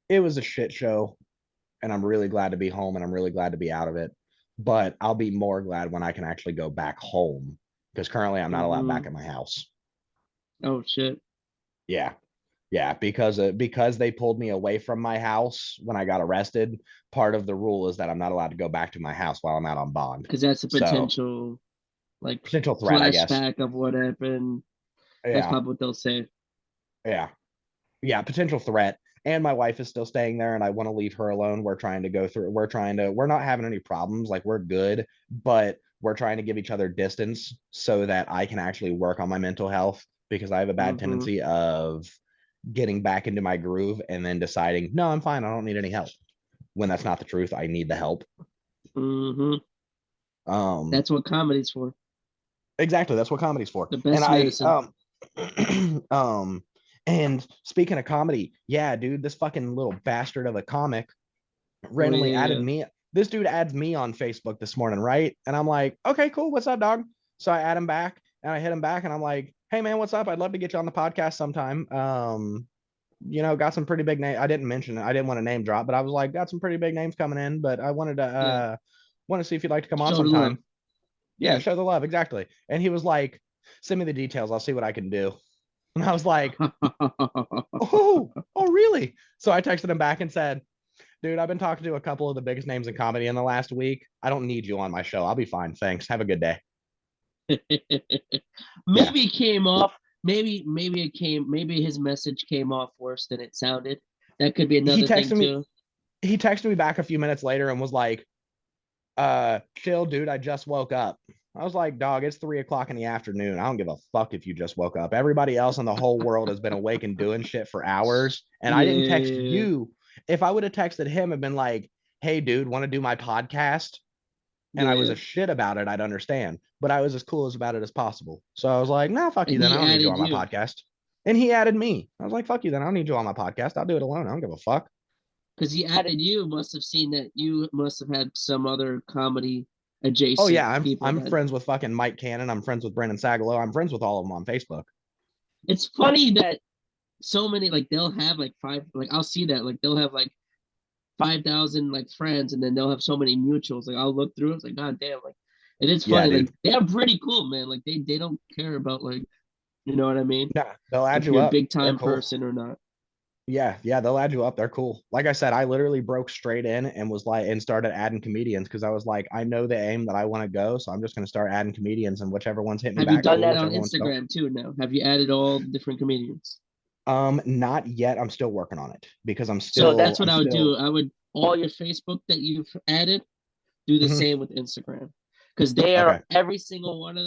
[SPEAKER 1] it was a shit show and I'm really glad to be home and I'm really glad to be out of it. But I'll be more glad when I can actually go back home because currently I'm not allowed
[SPEAKER 2] Mm-hmm.
[SPEAKER 1] back at my house.
[SPEAKER 2] Oh shit.
[SPEAKER 1] Yeah. Yeah, because they pulled me away from my house when I got arrested. Part of the rule is that I'm not allowed to go back to my house while I'm out on bond.
[SPEAKER 2] Because that's a
[SPEAKER 1] So,
[SPEAKER 2] potential like
[SPEAKER 1] potential threat, I guess.
[SPEAKER 2] flashback of what happened. That's
[SPEAKER 1] Yeah.
[SPEAKER 2] probably what they'll say.
[SPEAKER 1] Yeah. Yeah, potential threat. And my wife is still staying there and I want to leave her alone. We're not having any problems. Like we're good, but we're trying to give each other distance so that I can actually work on my mental health because I have a bad
[SPEAKER 2] Mm-hmm.
[SPEAKER 1] tendency of getting back into my groove and then deciding, no, I'm fine. I don't need any help. When that's not the truth, I need the help.
[SPEAKER 2] Mm-hmm.
[SPEAKER 1] Um,
[SPEAKER 2] That's what comedy's for.
[SPEAKER 1] exactly. That's what comedy's for.
[SPEAKER 2] The
[SPEAKER 1] And
[SPEAKER 2] best
[SPEAKER 1] I,
[SPEAKER 2] medicine.
[SPEAKER 1] um, and speaking of comedy, yeah, dude, this fucking little bastard of a comic
[SPEAKER 2] Oh
[SPEAKER 1] randomly
[SPEAKER 2] yeah,
[SPEAKER 1] added
[SPEAKER 2] yeah.
[SPEAKER 1] me. This dude adds me on Facebook this morning, right? And I'm like, okay, cool. What's up, dog? So I add him back and I hit him back and I'm like, hey man, what's up? I'd love to get you on the podcast sometime. Got some pretty big name. I didn't mention it. I didn't want to name drop, but I was like, got some pretty big names coming in. But I wanted to
[SPEAKER 2] Yeah.
[SPEAKER 1] Want to see if you'd like to come on
[SPEAKER 2] Show the love.
[SPEAKER 1] sometime. Yeah,
[SPEAKER 2] Yeah.
[SPEAKER 1] show the love, exactly. And he was like, send me the details. I'll see what I can do. And I was like, oh, really? So I texted him back and said, dude, I've been talking to a couple of the biggest names in comedy in the last week. I don't need you on my show. I'll be fine. Thanks. Have a good day. Yeah.
[SPEAKER 2] Maybe it came off. Maybe his message came off worse than it sounded. That could be
[SPEAKER 1] He
[SPEAKER 2] another thing
[SPEAKER 1] texted me,
[SPEAKER 2] too.
[SPEAKER 1] he texted me back a few minutes later and was like, chill, dude. I just woke up. I was like, dog, it's 3 o'clock in the afternoon. I don't give a fuck if you just woke up. Everybody else in the whole world has been awake and doing shit for hours. And I didn't text
[SPEAKER 2] Yeah,
[SPEAKER 1] you. If I would have texted him and been like, hey, dude, want to do my podcast? And I was
[SPEAKER 2] yeah.
[SPEAKER 1] a shit about it, I'd understand. But I was as cool as about it as possible. So I was like, nah, fuck
[SPEAKER 2] And
[SPEAKER 1] you then. I
[SPEAKER 2] he
[SPEAKER 1] don't need you
[SPEAKER 2] added
[SPEAKER 1] on my
[SPEAKER 2] you
[SPEAKER 1] podcast. And he added me. I was like, fuck you then. I don't need you on my podcast. I'll do it alone. I don't give a fuck.
[SPEAKER 2] because he added you. Must have seen that you must have had some other comedy
[SPEAKER 1] Oh yeah,
[SPEAKER 2] adjacent
[SPEAKER 1] I'm
[SPEAKER 2] people
[SPEAKER 1] I'm
[SPEAKER 2] that.
[SPEAKER 1] friends with fucking Mike Cannon. I'm friends with Brendan Sagalow. I'm friends with all of them on Facebook.
[SPEAKER 2] It's funny that so many like they'll have like five like I'll see that like they'll have like 5,000 like friends and then they'll have so many mutuals. Like I'll look through it, it's like god damn, like it is
[SPEAKER 1] Yeah,
[SPEAKER 2] funny. Like
[SPEAKER 1] dude.
[SPEAKER 2] they're pretty cool, man. Like they don't care about like you know what I mean?
[SPEAKER 1] Yeah, they'll add
[SPEAKER 2] If
[SPEAKER 1] you
[SPEAKER 2] you're a
[SPEAKER 1] up.
[SPEAKER 2] big
[SPEAKER 1] They're
[SPEAKER 2] time
[SPEAKER 1] cool.
[SPEAKER 2] person or not.
[SPEAKER 1] Yeah, they'll add you up. They're cool. Like I said, I literally broke straight in and was like, and started adding comedians because I was like, I know the aim that I want to go, so I'm just gonna start adding comedians, and whichever ones hit me
[SPEAKER 2] Have you
[SPEAKER 1] back,
[SPEAKER 2] done
[SPEAKER 1] cool.
[SPEAKER 2] that on
[SPEAKER 1] Whichever ones don't.
[SPEAKER 2] Instagram too now? Have you added all the different comedians?
[SPEAKER 1] Not yet. I'm still working on it because
[SPEAKER 2] So that's what
[SPEAKER 1] I'm
[SPEAKER 2] I would do.
[SPEAKER 1] still.
[SPEAKER 2] I would all your Facebook that you've added, do the
[SPEAKER 1] Mhm.
[SPEAKER 2] same with Instagram. Because they are
[SPEAKER 1] Okay.
[SPEAKER 2] every single one of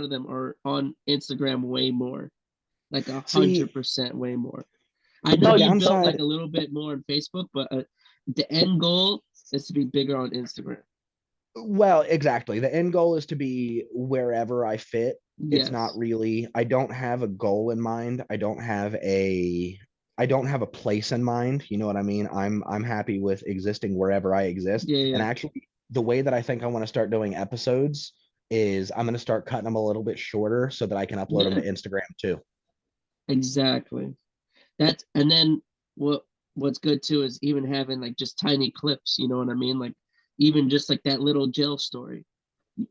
[SPEAKER 2] them are on Instagram way more. Like a
[SPEAKER 1] See,
[SPEAKER 2] 100% way more. I
[SPEAKER 1] the
[SPEAKER 2] know you built like
[SPEAKER 1] downside,
[SPEAKER 2] a little bit more on Facebook, but the end goal is to be bigger on Instagram.
[SPEAKER 1] well, exactly. The end goal is to be wherever I fit. It's not
[SPEAKER 2] Yes.
[SPEAKER 1] really, I don't have a goal in mind. I don't have a place in mind. You know what I mean? I'm happy with existing wherever I exist.
[SPEAKER 2] Yeah,
[SPEAKER 1] And
[SPEAKER 2] yeah.
[SPEAKER 1] actually, the way that I think I want to start doing episodes is I'm going to start cutting them a little bit shorter so that I can upload them
[SPEAKER 2] Yeah,
[SPEAKER 1] to Instagram too.
[SPEAKER 2] exactly. That's and then what's good too is even having like just tiny clips, you know what I mean? Like even just like that little jail story.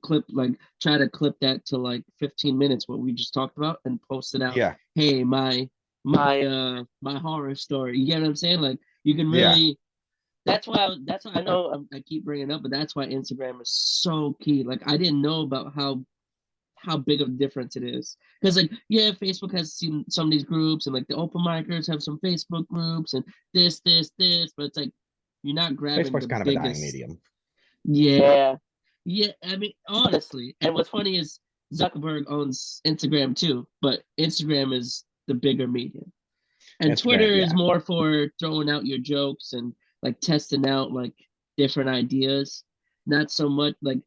[SPEAKER 2] Clip like try to clip that to like 15 minutes what we just talked about and post it out.
[SPEAKER 1] Yeah.
[SPEAKER 2] Hey, my horror story. You get what I'm saying? Like you can
[SPEAKER 1] Yeah.
[SPEAKER 2] really that's why I know I keep bringing it up, but that's why Instagram is so key. Like I didn't know about how big of a difference it is. Because like yeah, Facebook has seen some of these groups and like the open micers have some Facebook groups and this, but it's like you're not grabbing
[SPEAKER 1] Facebook's
[SPEAKER 2] the
[SPEAKER 1] kind of a dying
[SPEAKER 2] biggest.
[SPEAKER 1] medium.
[SPEAKER 2] Yeah. Yeah. I mean, honestly. And what's funny is Zuckerberg owns Instagram too, but Instagram is the bigger medium. And Twitter
[SPEAKER 1] Instagram,
[SPEAKER 2] is
[SPEAKER 1] yeah.
[SPEAKER 2] more for throwing out your jokes and like testing out like different ideas. Not so much like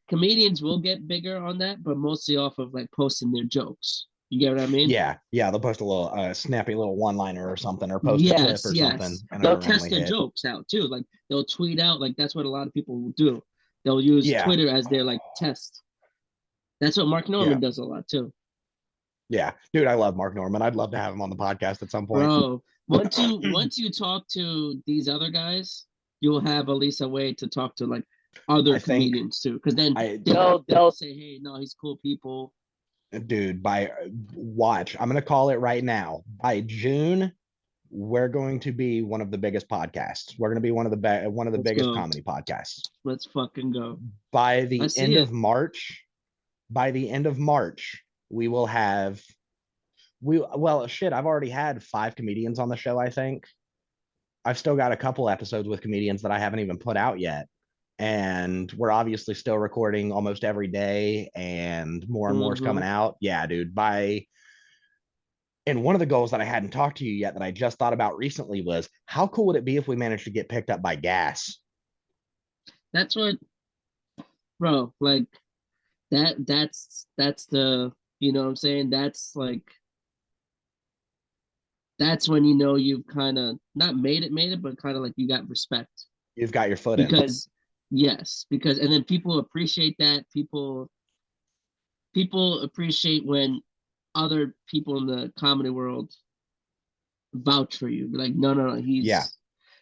[SPEAKER 2] comedians will get bigger on that, but mostly off of like posting their jokes. You get what I mean?
[SPEAKER 1] Yeah, they'll post a little snappy little one liner or something, or post a clip
[SPEAKER 2] Yes,
[SPEAKER 1] or something,
[SPEAKER 2] yes.
[SPEAKER 1] and
[SPEAKER 2] They'll
[SPEAKER 1] it'll
[SPEAKER 2] test
[SPEAKER 1] randomly
[SPEAKER 2] their
[SPEAKER 1] hit.
[SPEAKER 2] jokes out too. Like they'll tweet out, like that's what a lot of people will do. They'll use
[SPEAKER 1] Yeah,
[SPEAKER 2] Twitter as their like test. That's what Mark
[SPEAKER 1] yeah,
[SPEAKER 2] Norman does a lot too.
[SPEAKER 1] yeah, dude, I love Mark Norman. I'd love to have him on the podcast at some point.
[SPEAKER 2] Bro, once you talk to these other guys, you'll have at least a way to talk to like other
[SPEAKER 1] I think
[SPEAKER 2] comedians too. Because then
[SPEAKER 1] I,
[SPEAKER 2] they'll say, hey, no, he's cool people.
[SPEAKER 1] dude, by watch, I'm gonna call it right now. By June, we're going to be one of the biggest podcasts. We're going to be one of the
[SPEAKER 2] Let's
[SPEAKER 1] biggest
[SPEAKER 2] go.
[SPEAKER 1] comedy podcasts.
[SPEAKER 2] Let's fucking go.
[SPEAKER 1] By
[SPEAKER 2] I
[SPEAKER 1] the
[SPEAKER 2] see
[SPEAKER 1] end
[SPEAKER 2] it.
[SPEAKER 1] of March, by the end of March, we will have we well shit. I've already had 5 comedians on the show. I think I've still got a couple episodes with comedians that I haven't even put out yet. And we're obviously still recording almost every day, and more is
[SPEAKER 2] Mm-hmm.
[SPEAKER 1] coming out. Yeah, dude. And one of the goals that I hadn't talked to you yet that I just thought about recently was how cool would it be if we managed to get picked up by gas?
[SPEAKER 2] That's what, bro. Like that's the you know what I'm saying. That's when you know you've kind of not made it, but kind of like you got respect
[SPEAKER 1] You've got your foot in.
[SPEAKER 2] because yes, because and then people appreciate that. People appreciate when other people in the comedy world vouch for you. Be like, no, no, no,
[SPEAKER 1] Yeah.
[SPEAKER 2] he's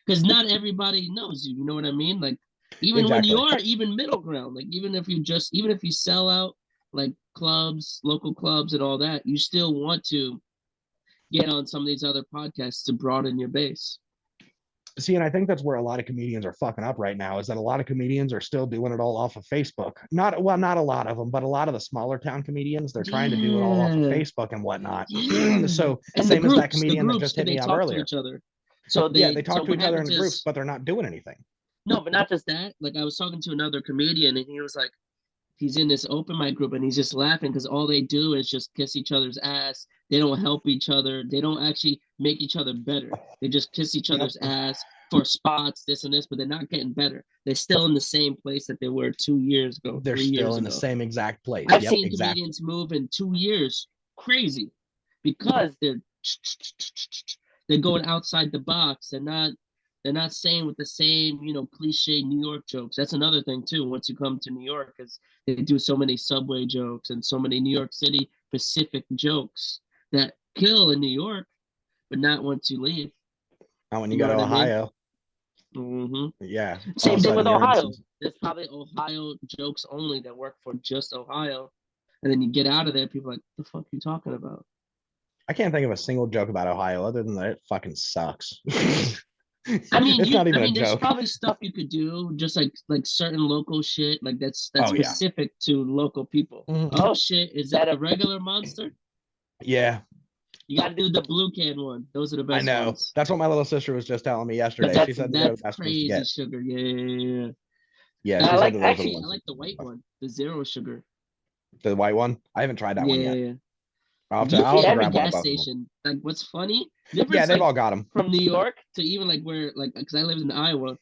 [SPEAKER 2] because not everybody knows you. You know what I mean? Like Even when
[SPEAKER 1] Exactly.
[SPEAKER 2] you're even middle ground, like even if you sell out like clubs, local clubs and all that, you still want to get on some of these other podcasts to broaden your base.
[SPEAKER 1] See, and I think that's where a lot of comedians are fucking up right now, is that a lot of comedians are still doing it all off of Facebook. Not a lot of them, but a lot of the smaller town comedians, they're trying to do it all off of
[SPEAKER 2] Yeah,
[SPEAKER 1] Facebook and whatnot.
[SPEAKER 2] yeah.
[SPEAKER 1] So
[SPEAKER 2] And
[SPEAKER 1] same as that
[SPEAKER 2] the
[SPEAKER 1] comedian that
[SPEAKER 2] groups,
[SPEAKER 1] just
[SPEAKER 2] because
[SPEAKER 1] hit
[SPEAKER 2] they
[SPEAKER 1] me up
[SPEAKER 2] talk to
[SPEAKER 1] earlier.
[SPEAKER 2] each other.
[SPEAKER 1] Yeah, they
[SPEAKER 2] So
[SPEAKER 1] talk to
[SPEAKER 2] what
[SPEAKER 1] each other in
[SPEAKER 2] happens
[SPEAKER 1] the groups,
[SPEAKER 2] is
[SPEAKER 1] but they're not doing anything.
[SPEAKER 2] no, but not just that. Like I was talking to another comedian, and he was like, he's in this open mic group, and he's just laughing because all they do is just kiss each other's ass. They don't help each other. They don't actually make each other better. They just kiss each
[SPEAKER 1] Yep.
[SPEAKER 2] other's ass for spots, this and this, but they're not getting better. They're still in the same place that they were 2 years ago,
[SPEAKER 1] They're
[SPEAKER 2] 3 years
[SPEAKER 1] still in the
[SPEAKER 2] ago.
[SPEAKER 1] same exact place.
[SPEAKER 2] I've
[SPEAKER 1] Yep,
[SPEAKER 2] seen
[SPEAKER 1] exactly.
[SPEAKER 2] comedians move in 2 years, crazy, because they're going outside the box. They're not saying with the same cliche New York jokes. That's another thing too. Once you come to New York, because they do so many subway jokes and so many New York City specific jokes that kill in New York, but not once you leave.
[SPEAKER 1] Now when you
[SPEAKER 2] You
[SPEAKER 1] go
[SPEAKER 2] know
[SPEAKER 1] to
[SPEAKER 2] what I mean?
[SPEAKER 1] Ohio,
[SPEAKER 2] Hmm.
[SPEAKER 1] yeah, all of
[SPEAKER 2] Same
[SPEAKER 1] a
[SPEAKER 2] thing with
[SPEAKER 1] sudden you're in
[SPEAKER 2] Ohio.
[SPEAKER 1] some.
[SPEAKER 2] There's probably Ohio jokes only that work for just Ohio. And then you get out of there, people are like, the fuck are you talking about?
[SPEAKER 1] I can't think of a single joke about Ohio other than that it fucking sucks.
[SPEAKER 2] I mean,
[SPEAKER 1] It's not even a
[SPEAKER 2] there's
[SPEAKER 1] joke.
[SPEAKER 2] probably stuff you could do, just like certain local shit, like that's
[SPEAKER 1] Oh yeah.
[SPEAKER 2] specific to local people.
[SPEAKER 1] Mhm.
[SPEAKER 2] Oh shit, is that a regular monster?
[SPEAKER 1] Yeah,
[SPEAKER 2] You gotta do the blue can one. Those are the
[SPEAKER 1] I
[SPEAKER 2] best
[SPEAKER 1] know.
[SPEAKER 2] ones.
[SPEAKER 1] That's what my little sister was just telling me
[SPEAKER 2] But
[SPEAKER 1] yesterday. She
[SPEAKER 2] that's
[SPEAKER 1] said that they're the
[SPEAKER 2] that's
[SPEAKER 1] best ones to
[SPEAKER 2] crazy
[SPEAKER 1] get.
[SPEAKER 2] sugar. Yeah, yeah, yeah, yeah.
[SPEAKER 1] Yeah,
[SPEAKER 2] And
[SPEAKER 1] she said that those are the
[SPEAKER 2] I
[SPEAKER 1] ones.
[SPEAKER 2] like the white one, the zero sugar.
[SPEAKER 1] The white one. I haven't tried that one yet.
[SPEAKER 2] Yeah.
[SPEAKER 1] I'll
[SPEAKER 2] Usually
[SPEAKER 1] have to
[SPEAKER 2] every
[SPEAKER 1] grab one of
[SPEAKER 2] gas
[SPEAKER 1] both of them.
[SPEAKER 2] station, like what's funny,
[SPEAKER 1] Yeah,
[SPEAKER 2] difference
[SPEAKER 1] they've
[SPEAKER 2] like
[SPEAKER 1] all got them.
[SPEAKER 2] from New York to even like where like because I lived in Iowa,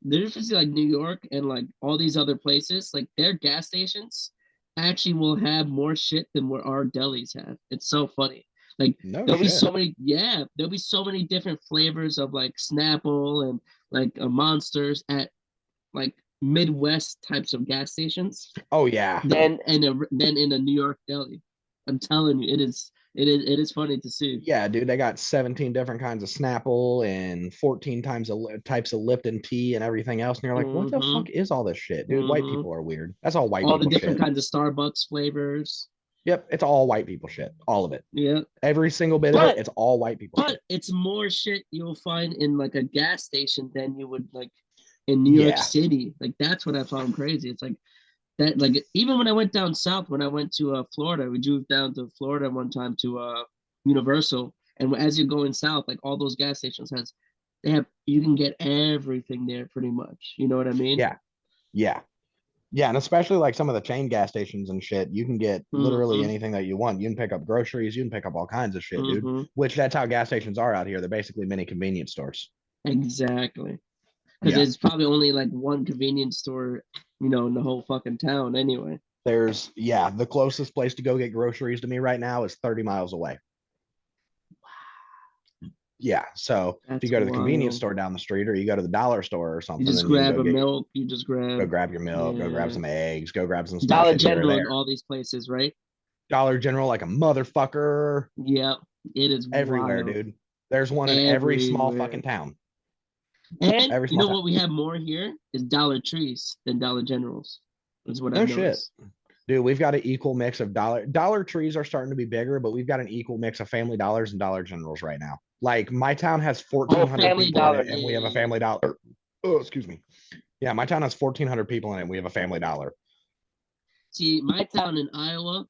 [SPEAKER 2] the difference like New York and like all these other places, like their gas stations actually will have more shit than what our delis have. It's so funny. Like
[SPEAKER 1] No
[SPEAKER 2] there'll be
[SPEAKER 1] shit.
[SPEAKER 2] so many, yeah, there'll be so many different flavors of like Snapple and like monsters at like Midwest types of gas stations
[SPEAKER 1] Oh yeah.
[SPEAKER 2] than in a New York deli. I'm telling you, it is funny to see.
[SPEAKER 1] Yeah, dude, they got 17 different kinds of Snapple and 14 types of Lipton tea and everything else. And you're like, what the
[SPEAKER 2] Mm-hmm.
[SPEAKER 1] fuck is all this shit? Dude, white
[SPEAKER 2] Mm-hmm.
[SPEAKER 1] people are weird. That's all white
[SPEAKER 2] All the
[SPEAKER 1] people
[SPEAKER 2] different
[SPEAKER 1] shit.
[SPEAKER 2] kinds of Starbucks flavors.
[SPEAKER 1] Yep, it's all white people shit. All of it.
[SPEAKER 2] Yeah.
[SPEAKER 1] Every single bit of it,
[SPEAKER 2] But
[SPEAKER 1] it's all white people
[SPEAKER 2] but
[SPEAKER 1] shit.
[SPEAKER 2] it's more shit you'll find in like a gas station than you would like in New York
[SPEAKER 1] Yeah.
[SPEAKER 2] City. Like that's what I found crazy. It's like that like even when I went down south, when I went to Florida, we drove down to Florida one time to Universal. And as you're going south, like all those gas stations you can get everything there pretty much. You know what I mean?
[SPEAKER 1] Yeah. Yeah. Yeah, and especially like some of the chain gas stations and shit, you can get literally
[SPEAKER 2] Mm-hmm.
[SPEAKER 1] anything that you want. You can pick up groceries, you can pick up all kinds of shit, dude.
[SPEAKER 2] Mm-hmm.
[SPEAKER 1] Which that's how gas stations are out here. They're basically mini convenience stores.
[SPEAKER 2] Exactly. Because
[SPEAKER 1] Yeah.
[SPEAKER 2] there's probably only like one convenience store, in the whole fucking town anyway.
[SPEAKER 1] The closest place to go get groceries to me right now is 30 miles away. Yeah. So if you
[SPEAKER 2] That's
[SPEAKER 1] go to the convenience
[SPEAKER 2] wild.
[SPEAKER 1] store down the street or you go to the dollar store or
[SPEAKER 2] You
[SPEAKER 1] something,
[SPEAKER 2] just
[SPEAKER 1] then you can
[SPEAKER 2] grab a milk. You just
[SPEAKER 1] go
[SPEAKER 2] grab,
[SPEAKER 1] grab your milk, go grab
[SPEAKER 2] yeah.
[SPEAKER 1] some eggs, go grab some small
[SPEAKER 2] Dollar
[SPEAKER 1] shit here or
[SPEAKER 2] General
[SPEAKER 1] there.
[SPEAKER 2] in all these places, right?
[SPEAKER 1] Dollar General like a motherfucker
[SPEAKER 2] Yeah, it is
[SPEAKER 1] everywhere,
[SPEAKER 2] wild.
[SPEAKER 1] dude. There's one in every small
[SPEAKER 2] Everywhere.
[SPEAKER 1] fucking town.
[SPEAKER 2] And
[SPEAKER 1] Every
[SPEAKER 2] you
[SPEAKER 1] small
[SPEAKER 2] know
[SPEAKER 1] town.
[SPEAKER 2] what we have more here is Dollar Trees than Dollar Generals. That's what
[SPEAKER 1] No
[SPEAKER 2] I've
[SPEAKER 1] shit.
[SPEAKER 2] noticed.
[SPEAKER 1] Dude, we've got an equal mix of dollar trees are starting to be bigger, but we've got an equal mix of Family Dollars and Dollar Generals right now. Like my town has
[SPEAKER 2] Oh,
[SPEAKER 1] 1,400
[SPEAKER 2] Family
[SPEAKER 1] people in
[SPEAKER 2] Dollar.
[SPEAKER 1] it, and
[SPEAKER 2] Yeah,
[SPEAKER 1] we have a
[SPEAKER 2] yeah, yeah.
[SPEAKER 1] Family Dollar. Oh, excuse me. Yeah, my town has 1,400 people in it, and we have a Family Dollar.
[SPEAKER 2] See, my town in Iowa,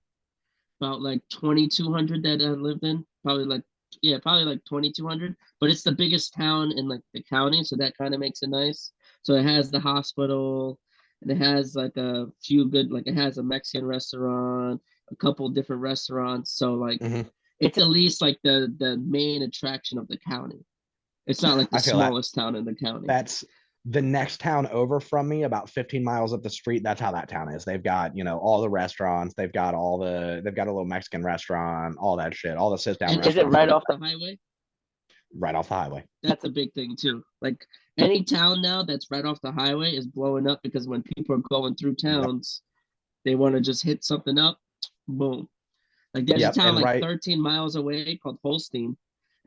[SPEAKER 2] about like 2,200 that I lived in. Probably like 2,200. But it's the biggest town in like the county, so that kind of makes it nice. So it has the hospital, and it has like a few good, like it has a Mexican restaurant, a couple different restaurants. So like
[SPEAKER 1] Hmm.
[SPEAKER 2] it's at least like the main attraction of the county. It's not like the
[SPEAKER 1] I feel that.
[SPEAKER 2] smallest town in the county.
[SPEAKER 1] That's the next town over from me, about 15 miles up the street. That's how that town is. They've got, all the restaurants. They've got a little Mexican restaurant, all that shit, all the sit down
[SPEAKER 2] And is it
[SPEAKER 1] restaurants
[SPEAKER 2] right off the highway?
[SPEAKER 1] right off the highway.
[SPEAKER 2] That's a big thing too. Like any town now that's right off the highway is blowing up because when people are going through
[SPEAKER 1] Yep.
[SPEAKER 2] towns, they want to just hit something up, boom. Like there's a
[SPEAKER 1] Yep.
[SPEAKER 2] town
[SPEAKER 1] And
[SPEAKER 2] like
[SPEAKER 1] right.
[SPEAKER 2] 13 miles away called Holstein,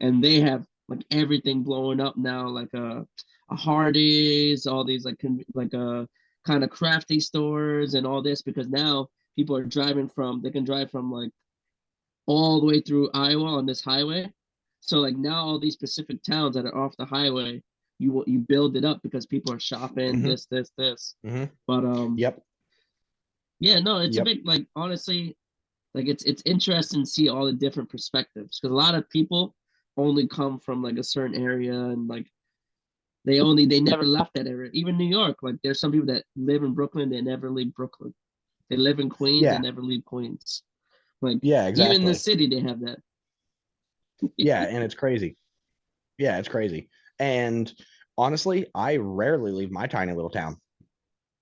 [SPEAKER 2] and they have like everything blowing up now. Like Hardee's, all these kind of crafty stores and all this because now people are driving from they can drive from like all the way through Iowa on this highway. So like now all these specific towns that are off the highway, you build it up because people are shopping
[SPEAKER 1] Mm-hmm.
[SPEAKER 2] this.
[SPEAKER 1] Mm-hmm.
[SPEAKER 2] But
[SPEAKER 1] Yep.
[SPEAKER 2] yeah, no, it's a
[SPEAKER 1] Yep.
[SPEAKER 2] big like honestly, like it's interesting to see all the different perspectives because a lot of people only come from like a certain area and like they never left that area. Even New York, like there's some people that live in Brooklyn, they never leave Brooklyn. They live in Queens, they
[SPEAKER 1] Yeah.
[SPEAKER 2] never leave Queens. Like
[SPEAKER 1] Yeah,
[SPEAKER 2] even in the
[SPEAKER 1] exactly.
[SPEAKER 2] city, they have that.
[SPEAKER 1] Yeah, and it's crazy. Yeah, it's crazy. And honestly, I rarely leave my tiny little town.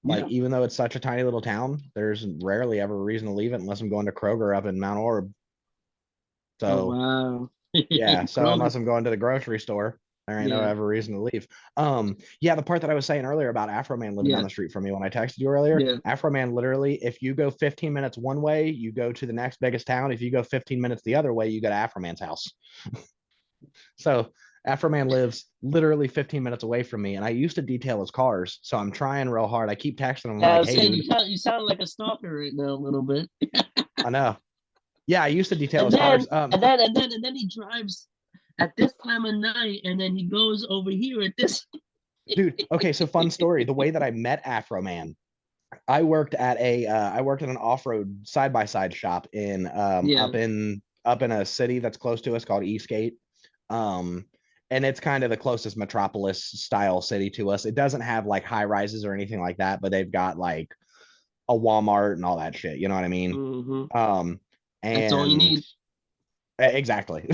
[SPEAKER 1] Like,
[SPEAKER 2] Yeah.
[SPEAKER 1] even though it's such a tiny little town, there's rarely ever a reason to leave it unless I'm going to Kroger up in Mount Orab.
[SPEAKER 2] Oh
[SPEAKER 1] So
[SPEAKER 2] wow.
[SPEAKER 1] yeah, so
[SPEAKER 2] Kroger.
[SPEAKER 1] unless I'm going to the grocery store, there ain't no
[SPEAKER 2] Yeah.
[SPEAKER 1] ever reason to leave. Yeah, the part that I was saying earlier about Afro Man living down
[SPEAKER 2] Yeah.
[SPEAKER 1] the street from me when I texted you earlier,
[SPEAKER 2] Yeah.
[SPEAKER 1] Afro Man literally, if you go 15 minutes one way, you go to the next biggest town. If you go 15 minutes the other way, you go to Afro Man's house. So Afro Man lives literally 15 minutes away from me, and I used to detail his cars. So I'm trying real hard. I keep texting him. I'm
[SPEAKER 2] Yeah, I
[SPEAKER 1] like,
[SPEAKER 2] was
[SPEAKER 1] "Hey,
[SPEAKER 2] saying
[SPEAKER 1] dude,
[SPEAKER 2] you sound like a stalker right now a little bit.
[SPEAKER 1] I know. Yeah, I used to detail
[SPEAKER 2] And
[SPEAKER 1] his
[SPEAKER 2] then
[SPEAKER 1] cars.
[SPEAKER 2] he drives at this time of night and then he goes over here at this.
[SPEAKER 1] Dude. Okay, so fun story. The way that I met Afro Man, I worked at an off-road side-by-side shop in
[SPEAKER 2] Yeah.
[SPEAKER 1] up in a city that's close to us called Eastgate. Um, and it's kind of the closest metropolis style city to us. It doesn't have like high rises or anything like that, but they've got like a Walmart and all that shit. You know what I mean?
[SPEAKER 2] Mm-hmm.
[SPEAKER 1] Um,
[SPEAKER 2] That's all you
[SPEAKER 1] and
[SPEAKER 2] need.
[SPEAKER 1] exactly,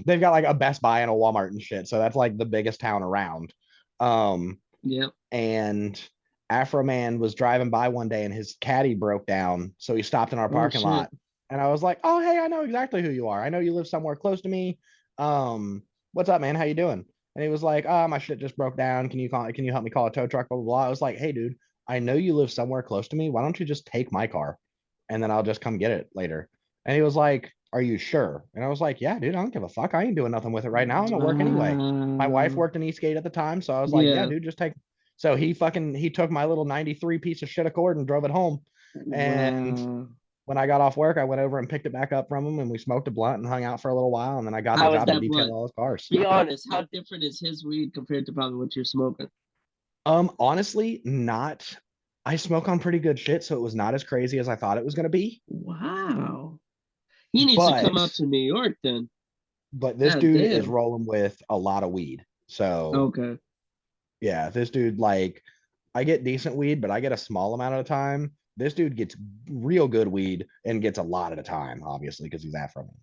[SPEAKER 1] they've got like a Best Buy and a Walmart and shit. So that's like the biggest town around. Um,
[SPEAKER 2] Yep.
[SPEAKER 1] and Afro Man was driving by one day and his caddy broke down. So he stopped in our
[SPEAKER 2] Oh
[SPEAKER 1] parking
[SPEAKER 2] shit.
[SPEAKER 1] lot. And I was like, "Oh, hey, I know exactly who you are. I know you live somewhere close to me. What's up, man? How you doing?" And he was like, "Oh, my shit just broke down. Can you help me call a tow truck? Blah, blah, blah." I was like, "Hey, dude, I know you live somewhere close to me. Why don't you just take my car and then I'll just come get it later?" And he was like, "Are you sure?" And I was like, "Yeah, dude, I don't give a fuck. I ain't doing nothing with it right now. I'm at work anyway." My wife
[SPEAKER 2] Wow.
[SPEAKER 1] worked in Eastgate at the time, so I was like, "Yeah,
[SPEAKER 2] Yeah.
[SPEAKER 1] dude, just take." So he took my little 93 piece of shit Accord and drove it home. And
[SPEAKER 2] Wow.
[SPEAKER 1] when I got off work, I went over and picked it back up from him and we smoked a blunt and hung out for a little while. And then I got the
[SPEAKER 2] How is
[SPEAKER 1] job to
[SPEAKER 2] that
[SPEAKER 1] detail
[SPEAKER 2] blunt?
[SPEAKER 1] all his cars.
[SPEAKER 2] Be honest. How different is his weed compared to probably what you're smoking?
[SPEAKER 1] Honestly, not. I smoke on pretty good shit, so it was not as crazy as I thought it was going to be.
[SPEAKER 2] Wow. He needs to come
[SPEAKER 1] But
[SPEAKER 2] out to New York then.
[SPEAKER 1] this
[SPEAKER 2] God
[SPEAKER 1] dude is
[SPEAKER 2] damn.
[SPEAKER 1] rolling with a lot of weed. So
[SPEAKER 2] Okay.
[SPEAKER 1] yeah, this dude, like, I get decent weed, but I get a small amount at a time. This dude gets real good weed and gets a lot at a time, obviously, because he's Afro Man.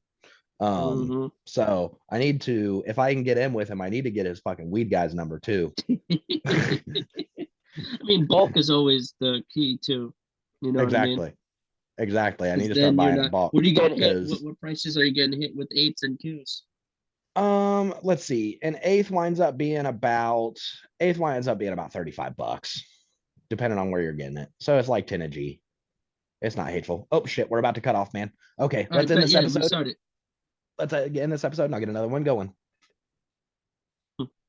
[SPEAKER 2] Mm-hmm.
[SPEAKER 1] So I need to, if I can get in with him, I need to get his fucking weed guy's number too.
[SPEAKER 2] I mean, bulk is always the key too. You know what I mean?
[SPEAKER 1] Exactly. Exactly. I need
[SPEAKER 2] Because
[SPEAKER 1] to start
[SPEAKER 2] then you're
[SPEAKER 1] buying in
[SPEAKER 2] not.
[SPEAKER 1] bulk
[SPEAKER 2] What do you get hit?
[SPEAKER 1] because
[SPEAKER 2] What prices are you getting hit with eights and Qs?
[SPEAKER 1] let's see. Eighth winds up being about 35 bucks, depending on where you're getting it. So it's like 10 a G. It's not hateful. Oh shit, we're about to cut off, man. Okay,
[SPEAKER 2] All
[SPEAKER 1] let's
[SPEAKER 2] right,
[SPEAKER 1] end
[SPEAKER 2] bet.
[SPEAKER 1] this
[SPEAKER 2] Yeah,
[SPEAKER 1] episode.
[SPEAKER 2] restart it.
[SPEAKER 1] Let's end this episode and I'll get another one going.